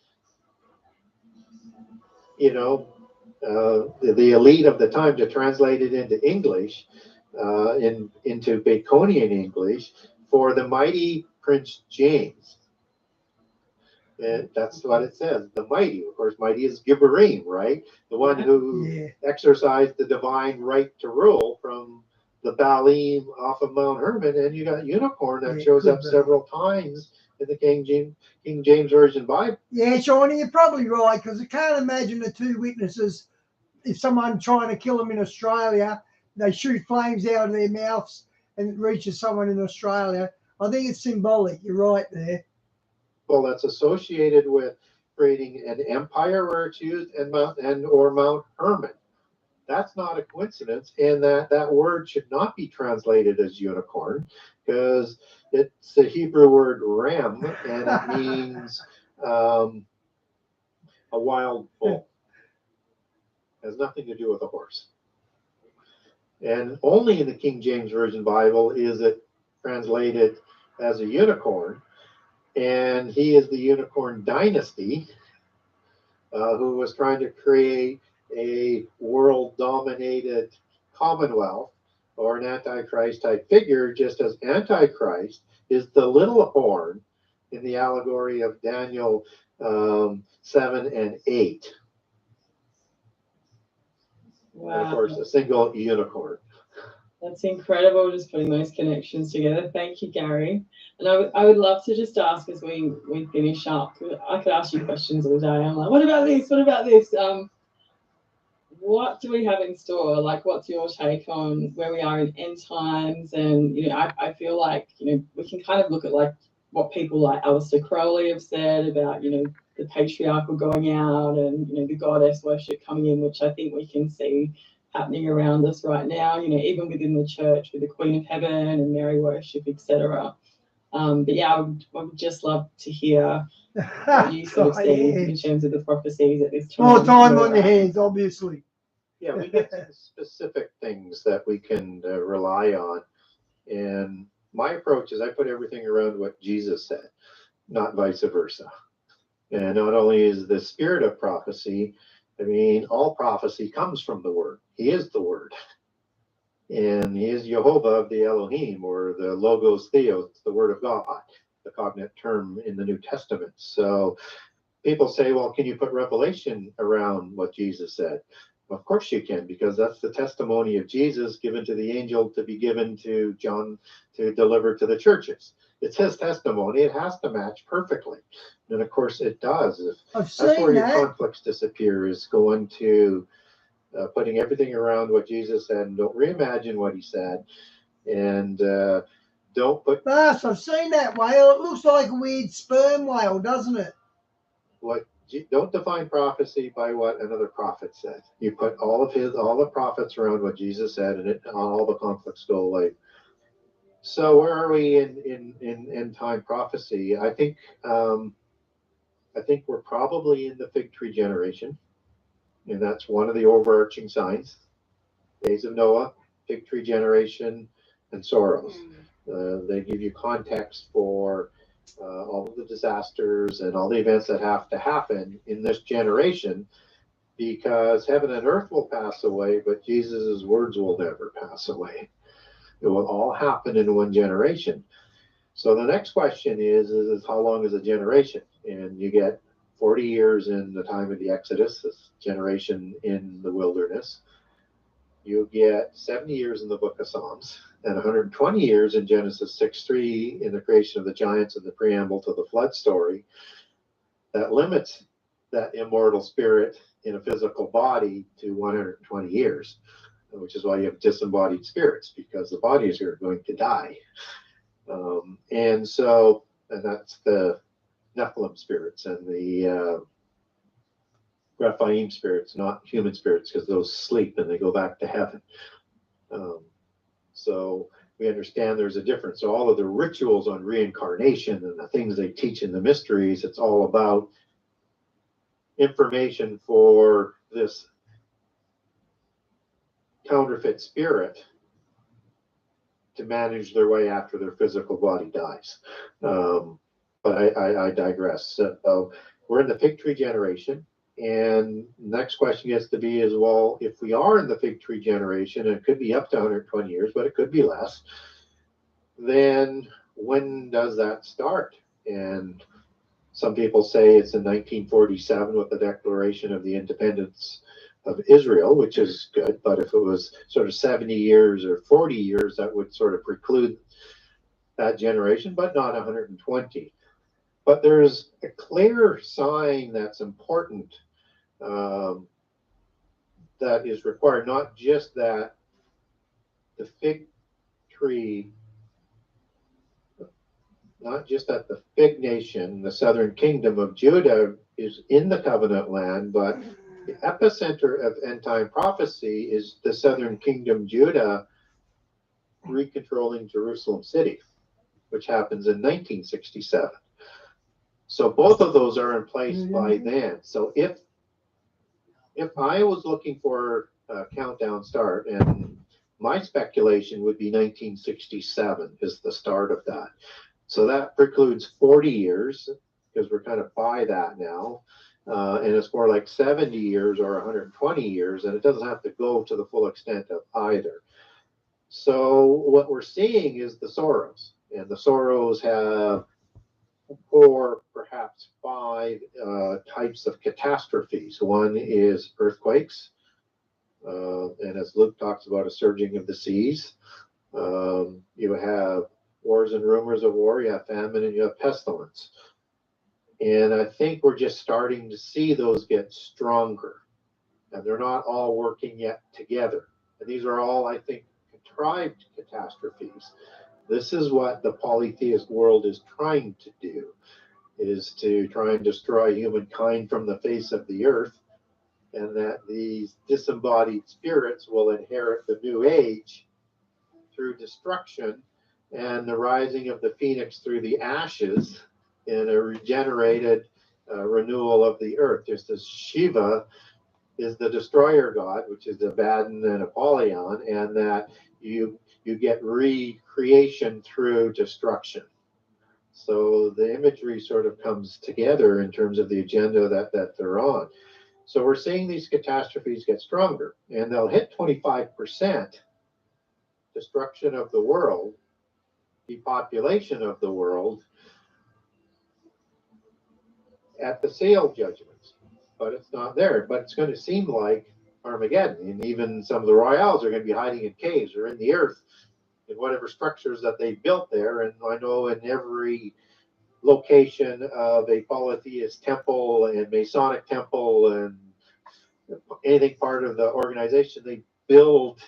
the elite of the time to translate it into English, into Baconian English, for the mighty Prince James. And that's what it says. The mighty, of course, mighty is Gibborim, right? The one who exercised the divine right to rule from the Baalim off of Mount Hermon. And you got unicorn that shows up several times in the King James Version Bible. Yeah, Shawnee, you're probably right, because I can't imagine the two witnesses, if someone trying to kill them in Australia, they shoot flames out of their mouths and it reaches someone in Australia. I think it's symbolic. You're right there. Well, that's associated with creating an empire where it's used and Mount Hermon. That's not a coincidence, and that word should not be translated as unicorn, because it's the Hebrew word rem, and it means a wild bull. It has nothing to do with a horse. And only in the King James Version Bible is it translated as a unicorn, and he is the unicorn dynasty who was trying to create a world-dominated commonwealth or an antichrist type figure, just as Antichrist is the little horn in the allegory of Daniel 7 and 8. Wow. And of course, a single unicorn. That's incredible, just putting those connections together. Thank you, Gary. And I would love to just ask as we finish up, I could ask you questions all day. I'm like, what about this? What about this? What do we have in store? Like, what's your take on where we are in end times? And, I feel like, we can kind of look at like what people like Aleister Crowley have said about, the patriarchal going out and, the goddess worship coming in, which I think we can see happening around us right now, even within the church with the Queen of Heaven and Mary worship, etc. But yeah, I would just love to hear what you sort of see in terms of the prophecies at this time. More time on your hands, obviously. Yeah, we get some specific things that we can rely on. And my approach is I put everything around what Jesus said, not vice versa. And not only is the spirit of prophecy, all prophecy comes from the word. He is the word. And he is Jehovah of the Elohim, or the Logos Theos, the word of God, the cognate term in the New Testament. So people say, well, can you put revelation around what Jesus said? Of course you can, because that's the testimony of Jesus given to the angel to be given to John to deliver to the churches. It's his testimony. It has to match perfectly. And of course it does. That's where your conflicts disappear, is going to putting everything around what Jesus said, and don't reimagine what he said. And don't put... Bas, I've seen that whale. It looks like a weird sperm whale, doesn't it? Don't define prophecy by what another prophet said. You put all the prophets around what Jesus said, and all the conflicts go away. So where are we in end time prophecy? I think we're probably in the fig tree generation, and that's one of the overarching signs. Days of Noah, fig tree generation, and sorrows. They give you context for all of the disasters and all the events that have to happen in this generation, because heaven and earth will pass away, but Jesus' words will never pass away. It will all happen in one generation. So the next question is how long is a generation? And you get 40 years in the time of the Exodus, this generation in the wilderness. You get 70 years in the book of Psalms, and 120 years in Genesis 6:3 in the creation of the giants and the preamble to the flood story. That limits that immortal spirit in a physical body to 120 years, which is why you have disembodied spirits, because the bodies are going to die. And that's the Nephilim spirits and the Rephaim spirits, not human spirits, because those sleep and they go back to heaven. So we understand there's a difference. So all of the rituals on reincarnation and the things they teach in the mysteries, it's all about information for this counterfeit spirit to manage their way after their physical body dies. But I digress. So we're in the fig tree generation. And next question gets to be is, well, if we are in the fig tree generation, and it could be up to 120 years, but it could be less, then when does that start? And Some people say it's in 1947 with the Declaration of the Independence of Israel, which is good, but if it was sort of 70 years or 40 years, that would sort of preclude that generation, but not 120. But there's a clear sign that's important, that is required, not just that the fig tree, not just that the fig nation, the southern kingdom of Judah, is in the covenant land, but the epicenter of end time prophecy is the southern kingdom, Judah, recontrolling Jerusalem city, which happens in 1967. So both of those are in place by then. So if I was looking for a countdown start, and my speculation would be 1967 is the start of that. So that precludes 40 years, because we're kind of by that now. And it's more like 70 years or 120 years, and it doesn't have to go to the full extent of either. So what we're seeing is the sorrows, and the sorrows have 4, perhaps 5 types of catastrophes. One is earthquakes, and as Luke talks about, a surging of the seas. You have wars and rumors of war, you have famine, and you have pestilence. And I think we're just starting to see those get stronger. And they're not all working yet together. And these are all, I think, contrived catastrophes. This is what the polytheist world is trying to do, is to try and destroy humankind from the face of the earth, and that these disembodied spirits will inherit the new age through destruction and the rising of the phoenix through the ashes in a regenerated renewal of the earth. Just as Shiva is the destroyer god, which is Abaddon and Apollyon, and that you get recreation through destruction. So the imagery sort of comes together in terms of the agenda that they're on. So we're seeing these catastrophes get stronger, and they'll hit 25%, destruction of the world, depopulation of the world, at the seal judgments. But it's not there. But it's going to seem like Armageddon. And even some of the royals are going to be hiding in caves or in the earth, in whatever structures that they built there. And I know in every location of a polytheist temple and Masonic temple and anything part of the organization, they build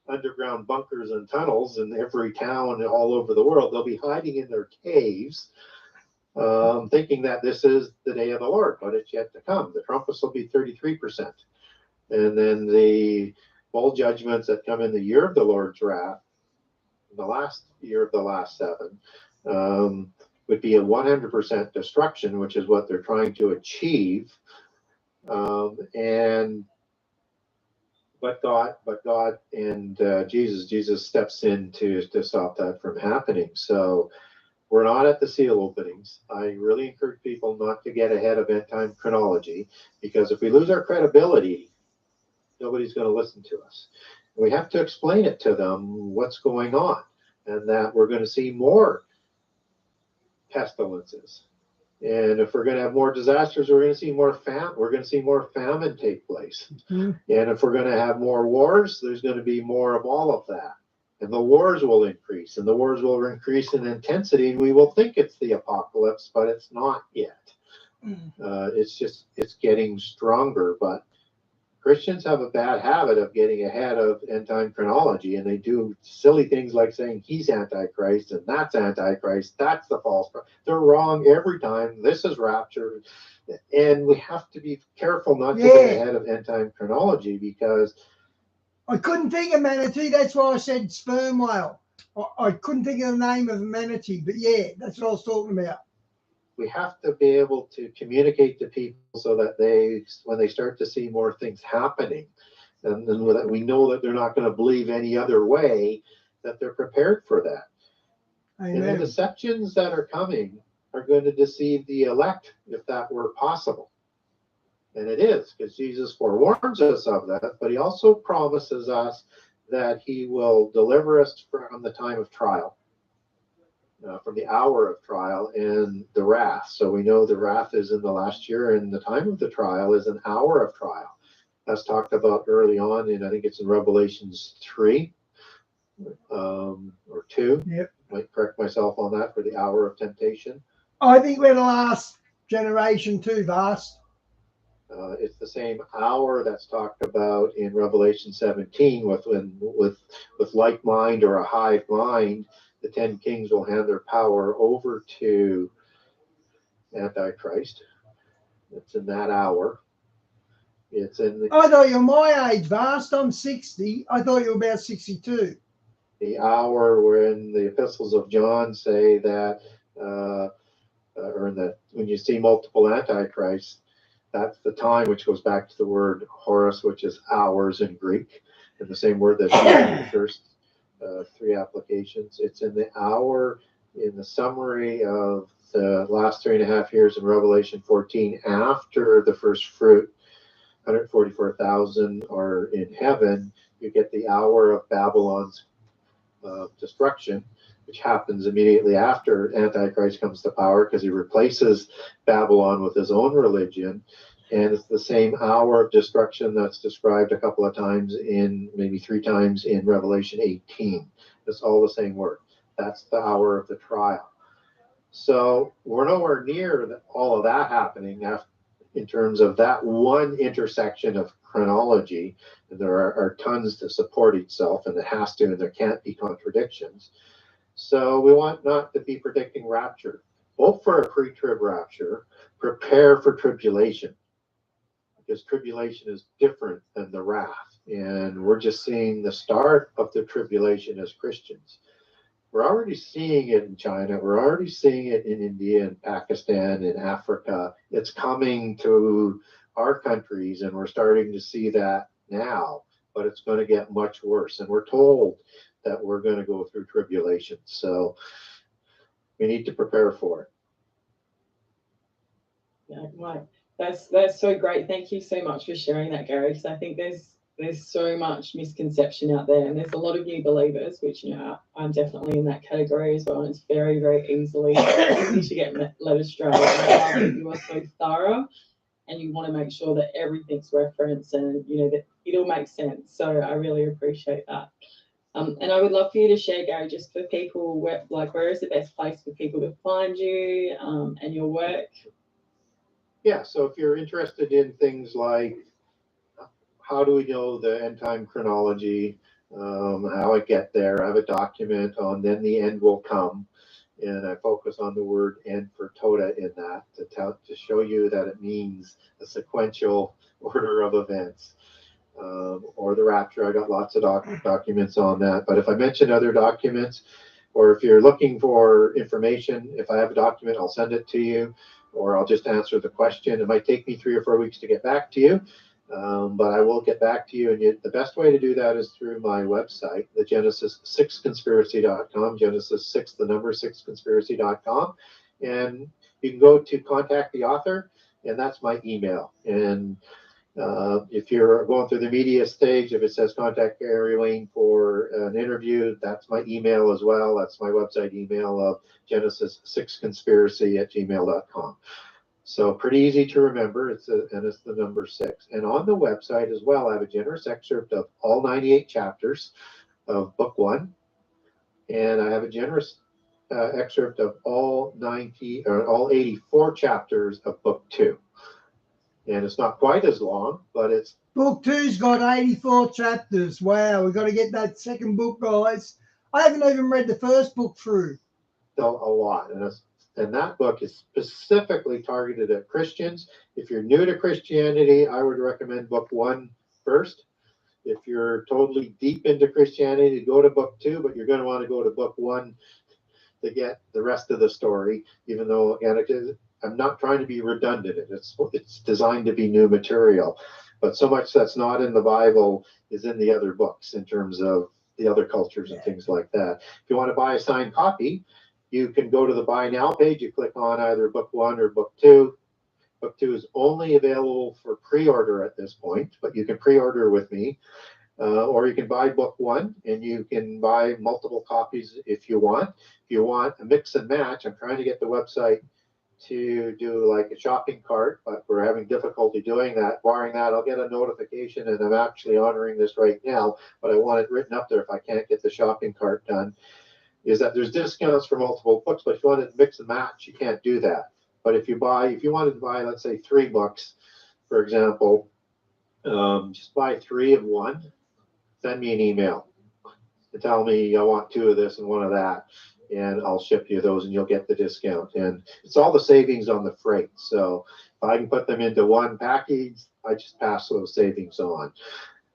underground bunkers and tunnels in every town all over the world. They'll be hiding in their caves, thinking that this is the day of the Lord, but it's yet to come. The trumpets will be 33%. And then the bowl judgments that come in the year of the Lord's wrath, the last year of the last 7, would be a 100% destruction, which is what they're trying to achieve. But God and Jesus steps in to stop that from happening. So we're not at the seal openings. I really encourage people not to get ahead of end time chronology, because if we lose our credibility, nobody's going to listen to us. We have to explain it to them what's going on, and that we're going to see more pestilences. And if we're going to have more disasters, we're going to see more famine take place. Mm-hmm. And if we're going to have more wars, there's going to be more of all of that. And the wars will increase, and the wars will increase in intensity, and we will think it's the apocalypse, but it's not yet. It's getting stronger. But Christians have a bad habit of getting ahead of end time chronology, and they do silly things like saying he's Antichrist and that's Antichrist, that's the false prophet. They're wrong every time. This is rapture. And we have to be careful not to get ahead of end time chronology, because I couldn't think of manatee. That's why I said sperm whale. I couldn't think of the name of manatee, but yeah, that's what I was talking about. We have to be able to communicate to people so that when they start to see more things happening, and then we know that they're not going to believe any other way, that they're prepared for that. And the deceptions that are coming are going to deceive the elect, if that were possible. And it is, because Jesus forewarns us of that, but he also promises us that he will deliver us from the time of trial. from the hour of trial and the wrath. So we know the wrath is in the last year, and the time of the trial is an hour of trial. That's talked about early on, and I think it's in Revelations 3 or 2. Yep. Might correct myself on that, for the hour of temptation. I think we're the last generation too, Vast. It's the same hour that's talked about in Revelation 17 with like mind or a hive mind, the 10 kings will hand their power over to Antichrist. It's in that hour. It's in the, I thought you were my age, Vast. I'm 60. I thought you were about 62. the hour when the epistles of John say that, when you see multiple antichrists, that's the time, which goes back to the word horus, which is hours in Greek, and the same word that's used in the first 3 applications. It's in the hour in the summary of the last 3.5 years in Revelation 14, after the first fruit, 144,000 are in heaven. You get the hour of Babylon's destruction, which happens immediately after Antichrist comes to power, because he replaces Babylon with his own religion. And it's the same hour of destruction that's described a couple of times maybe 3 times in Revelation 18. It's all the same word. That's the hour of the trial. So we're nowhere near all of that happening in terms of that one intersection of chronology. And there are tons to support itself, and it has to, and there can't be contradictions. So we want not to be predicting rapture. Hope for a pre-trib rapture, prepare for tribulation, because tribulation is different than the wrath. And we're just seeing the start of the tribulation as Christians. We're already seeing it in China. We're already seeing it in India and Pakistan and Africa. It's coming to our countries, and we're starting to see that now, but it's going to get much worse. And we're told that we're going to go through tribulation. So we need to prepare for it. Yeah, right. That's so great. Thank you so much for sharing that, Gary, because I think there's so much misconception out there, and there's a lot of new believers, which, you know, I'm definitely in that category as well, and it's very, very easy to get led astray. And I love that you are so thorough, and you want to make sure that everything's referenced, and, you know, that it all makes sense. So I really appreciate that. And I would love for you to share, Gary, just for people, where is the best place for people to find you and your work? Yeah, so if you're interested in things like how do we know the end time chronology, how I get there, I have a document on then the end will come, and I focus on the word end for Toda in that to show you that it means a sequential order of events. Or the rapture. I got lots of documents on that. But if I mention other documents, or if you're looking for information, if I have a document, I'll send it to you, or I'll just answer the question. It might take me 3 or 4 weeks to get back to you, but I will get back to you. And the best way to do that is through my website, the Genesis6conspiracy.com, Genesis 6, the number 6conspiracy.com. And you can go to contact the author, and that's my email. And if you're going through the media stage, if it says contact Gary Wayne for an interview, that's my email as well. That's my website email of Genesis6conspiracy@gmail.com. So pretty easy to remember. It's the number 6. And on the website as well, I have a generous excerpt of all 98 chapters of book 1, and I have a generous excerpt of all 84 chapters of book 2. And it's not quite as long, but it's... Book 2's got 84 chapters. Wow, we've got to get that second book, guys. I haven't even read the first book through. A lot. And that book is specifically targeted at Christians. If you're new to Christianity, I would recommend book 1 first. If you're totally deep into Christianity, go to book 2, but you're going to want to go to book 1 to get the rest of the story, even though, again, I'm not trying to be redundant. It's designed to be new material, but so much that's not in the Bible is in the other books in terms of the other cultures and things like that. If you want to buy a signed copy, you can go to the Buy Now page. You click on either book 1 or book 2. Book 2 is only available for pre-order at this point, but you can pre-order with me. or you can buy book one, and you can buy multiple copies if you want. If you want a mix and match, I'm trying to get the website to do like a shopping cart, but we're having difficulty doing that. Barring that, I'll get a notification, and I'm actually honoring this right now, but I want it written up there if I can't get the shopping cart done, is that there's discounts for multiple books, but if you want to mix and match, you can't do that. But if you wanted to buy, let's say 3 books, for example, just buy 3 of one, send me an email and tell me I want 2 of this and 1 of that, and I'll ship you those and you'll get the discount. And it's all the savings on the freight. So if I can put them into one package, I just pass those savings on.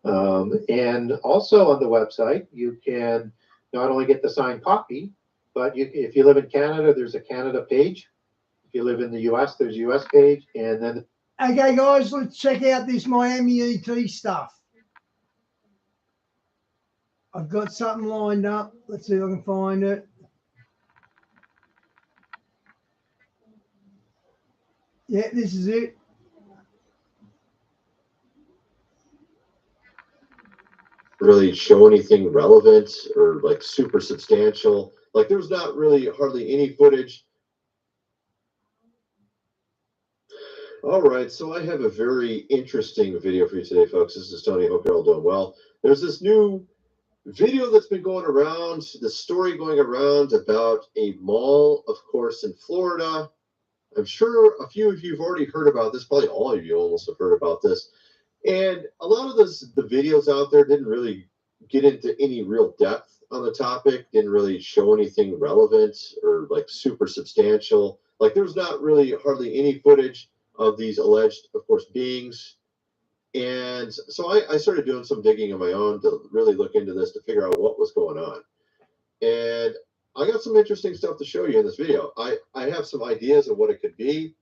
And also on the website, you can not only get the signed copy, but if you live in Canada, there's a Canada page. If you live in the US, there's a US page. And then, okay, guys, let's check out this Miami ET stuff. I've got something lined up. Let's see if I can find it. Yeah, this is it. Really show anything relevant or like super substantial. Like there's not really hardly any footage. All right, so I have a very interesting video for you today, folks. This is Tony. Hope you're all doing well. There's this new video that's been going around, the story going around about a mall, of course, in Florida. I'm sure a few of you have already heard about this. Probably all of you almost have heard about this. And a lot of the videos out there didn't really get into any real depth on the topic, didn't really show anything relevant or like super substantial. Like there's not really hardly any footage of these alleged, of course, beings. And so I started doing some digging on my own to really look into this to figure out what was going on. And I got some interesting stuff to show you in this video. I have some ideas of what it could be.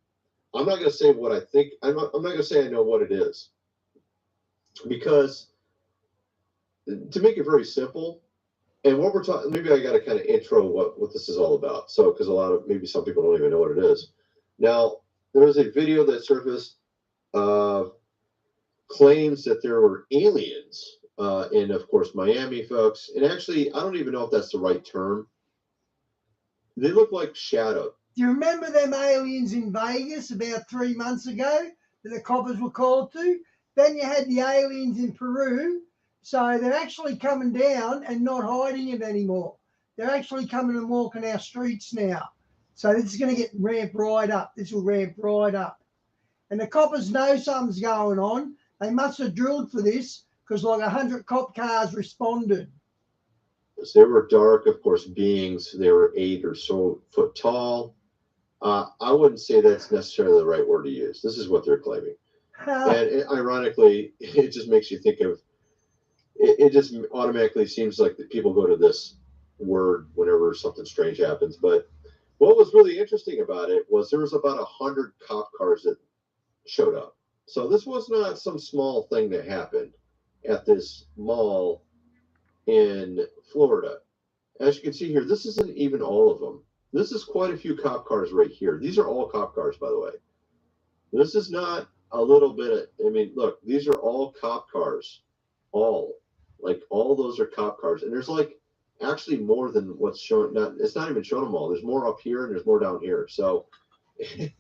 I'm not going to say what I think. I'm not going to say I know what it is. Because to make it very simple, and what we're talking, maybe I got to kind of intro what this is all about. So, because maybe some people don't even know what it is. Now, there was a video that surfaced claims that there were aliens in, of course, Miami, folks. And actually, I don't even know if that's the right term. They look like shadow. Do you remember them aliens in Vegas about 3 months ago that the coppers were called to? Then you had the aliens in Peru. So they're actually coming down and not hiding it anymore. They're actually coming and walking our streets now. So this is going to get ramped right up. This will ramp right up. And the coppers know something's going on. They must have drilled for this because like 100 cop cars responded. They were dark, of course, beings. They were 8 or so foot tall. I wouldn't say that's necessarily the right word to use. This is what they're claiming. And ironically, it just makes you think of, it just automatically seems like that people go to this word whenever something strange happens. But what was really interesting about it was there was about 100 cop cars that showed up. So this was not some small thing that happened at this mall in Florida. As you can see here, this isn't even all of them. This is quite a few cop cars right here. These are all cop cars, by the way. This is not a little bit of, I mean, look, these are all cop cars. All those are cop cars. And there's like actually more than what's shown. It's not even showing them all. There's more up here and there's more down here. So it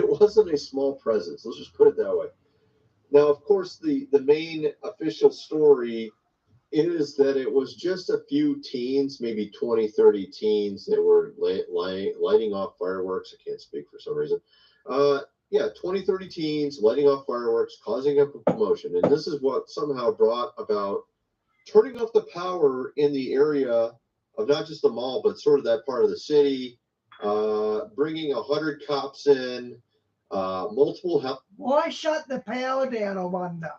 wasn't a small presence. Let's just put it that way. Now, of course, the main official story is that it was just a few teens, maybe 20, 30 teens that were lighting off fireworks. I can't speak for some reason. 20, 30 teens lighting off fireworks, causing a commotion. And this is what somehow brought about turning off the power in the area of not just the mall, but sort of that part of the city, bringing 100 cops in, multiple help. Why shut the power down, I wonder?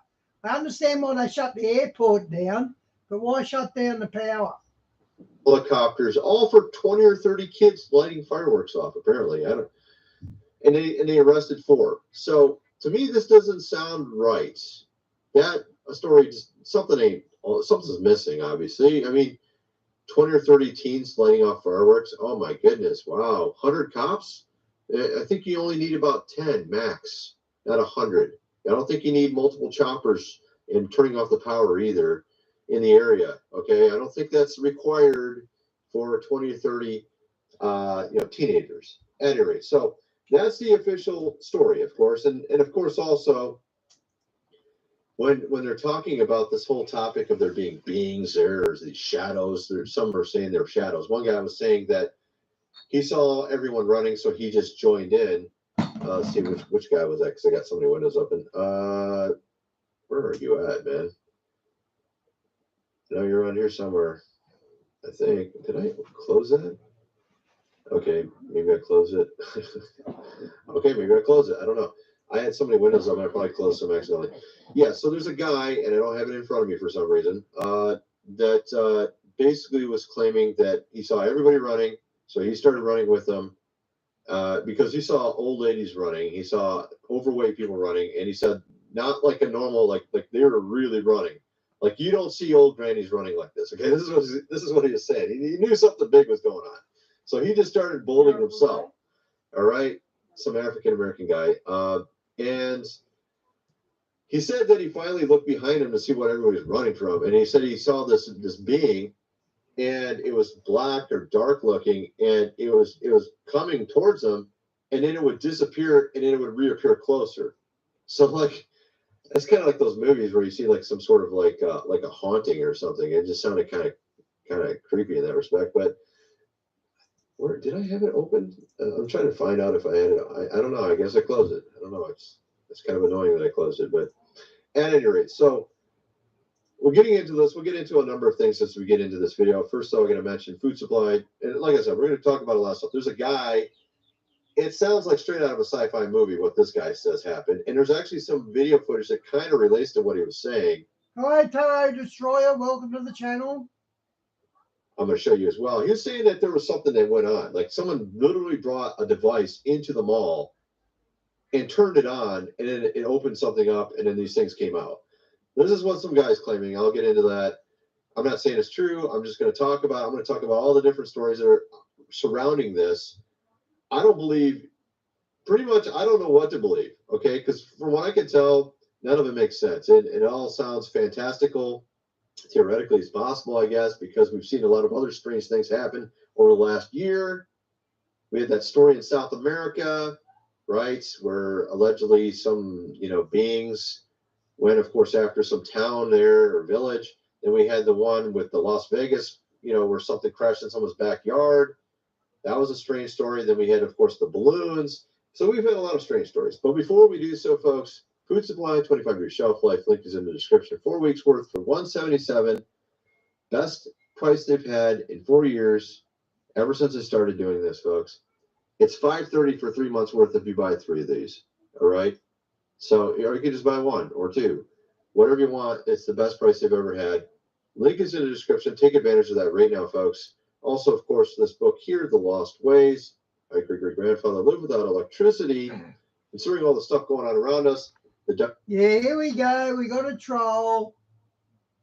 I understand why they shut the airport down, but why shut down the power? Helicopters, all for 20 or 30 kids lighting fireworks off, apparently. And they arrested 4. So to me, this doesn't sound right. That a story, just something's missing, obviously. I mean, 20 or 30 teens lighting off fireworks. Oh my goodness. Wow. 100 cops? I think you only need about 10 max, not 100. I don't think you need multiple choppers and turning off the power either. in the area. Okay, I don't think that's required for 20 to 30 teenagers at any rate. So that's the official story, of course, and of course also when they're talking about this whole topic of there being beings there, or these shadows, some are saying they're shadows. One guy was saying that he saw everyone running, so he just joined in. Let's see which guy was that, because I got so many windows open. Where are you at, man? No, you're around here somewhere, I think. Did I close that? Okay, maybe I close it. Okay, maybe I close it. I don't know. I had so many windows open, I probably closed some accidentally. Yeah, so there's a guy, and I don't have it in front of me for some reason, that basically was claiming that he saw everybody running, so he started running with them because he saw old ladies running, he saw overweight people running, and he said not like a normal, like they were really running. Like you don't see old grannies running like this. Okay, this is what he was saying. He knew something big was going on, so he just started bolding himself. All right, some African American guy, and he said that he finally looked behind him to see what everybody was running from, and he said he saw this being, and it was black or dark looking, and it was coming towards him, and then it would disappear, and then it would reappear closer. So like it's kind of like those movies where you see like some sort of like a haunting or something. It just sounded kind of creepy in that respect. But where did I have it open? I'm trying to find out if I had it. I don't know. I guess I closed it. I don't know. It's kind of annoying that I closed it, but at any rate, so we're getting into this. We'll get into a number of things as we get into this video. First, though, I'm going to mention food supply, and like I said, we're going to talk about a lot of stuff. There's a guy. It sounds like straight out of a sci-fi movie what this guy says happened, and there's actually some video footage that kind of relates to what he was saying. Hi, Tarot Destroyer. Welcome to the channel. I'm going to show you as well. He was saying that there was something that went on, like someone literally brought a device into the mall and turned it on, and then it opened something up, and then these things came out. This is what some guy's claiming. I'll get into that. I'm not saying it's true. I'm just going to talk about all the different stories that are surrounding this. I don't believe, pretty much, I don't know what to believe, okay? Because from what I can tell, none of it makes sense. It all sounds fantastical. Theoretically, it's possible, I guess, because we've seen a lot of other strange things happen over the last year. We had that story in South America, right, where allegedly some, beings went, of course, after some town there or village. Then we had the one with the Las Vegas, where something crashed in someone's backyard. That was a strange story. Then we had, of course, the balloons. So we've had a lot of strange stories. But before we do so, folks, food supply, 25-year shelf life, link is in the description. 4 weeks worth for $177. Best price they've had in 4 years, ever since I started doing this, folks. It's $530 for 3 months worth if you buy 3 of these. All right. So, or you can just buy 1 or 2, whatever you want. It's the best price they've ever had. Link is in the description. Take advantage of that right now, folks. Also, of course, this book here, The Lost Ways. My great-great-grandfather lived without electricity. Considering all the stuff going on around us, Yeah, here we go. We got a troll.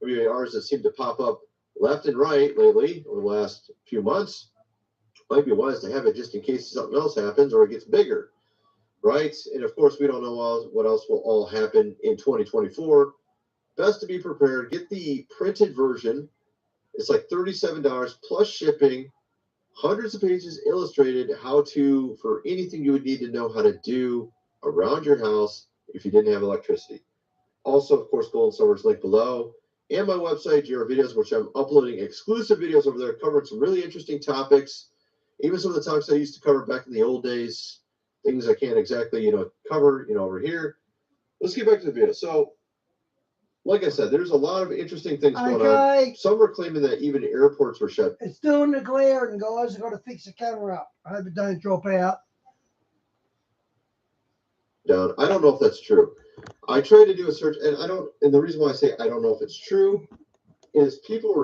WARs that seem to pop up left and right lately over the last few months. Might be wise to have it just in case something else happens or it gets bigger, right? And of course, we don't know what else will all happen in 2024. Best to be prepared. Get the printed version. It's like $37 plus shipping. Hundreds of pages illustrated how to, for anything you would need to know how to do around your house if you didn't have electricity. Also, of course, gold and silver is linked below. And my website, your videos, which I'm uploading exclusive videos over there covering some really interesting topics. Even some of the topics I used to cover back in the old days. Things I can't exactly, cover, over here. Let's get back to the video. So, like I said, there's a lot of interesting things going on. Some are claiming that even airports were shut. It's doing the glaring, guys. I've got to fix the camera up. I hope it don't drop out. Down. I don't know if that's true. I tried to do a search, and the reason why I say I don't know if it's true is people were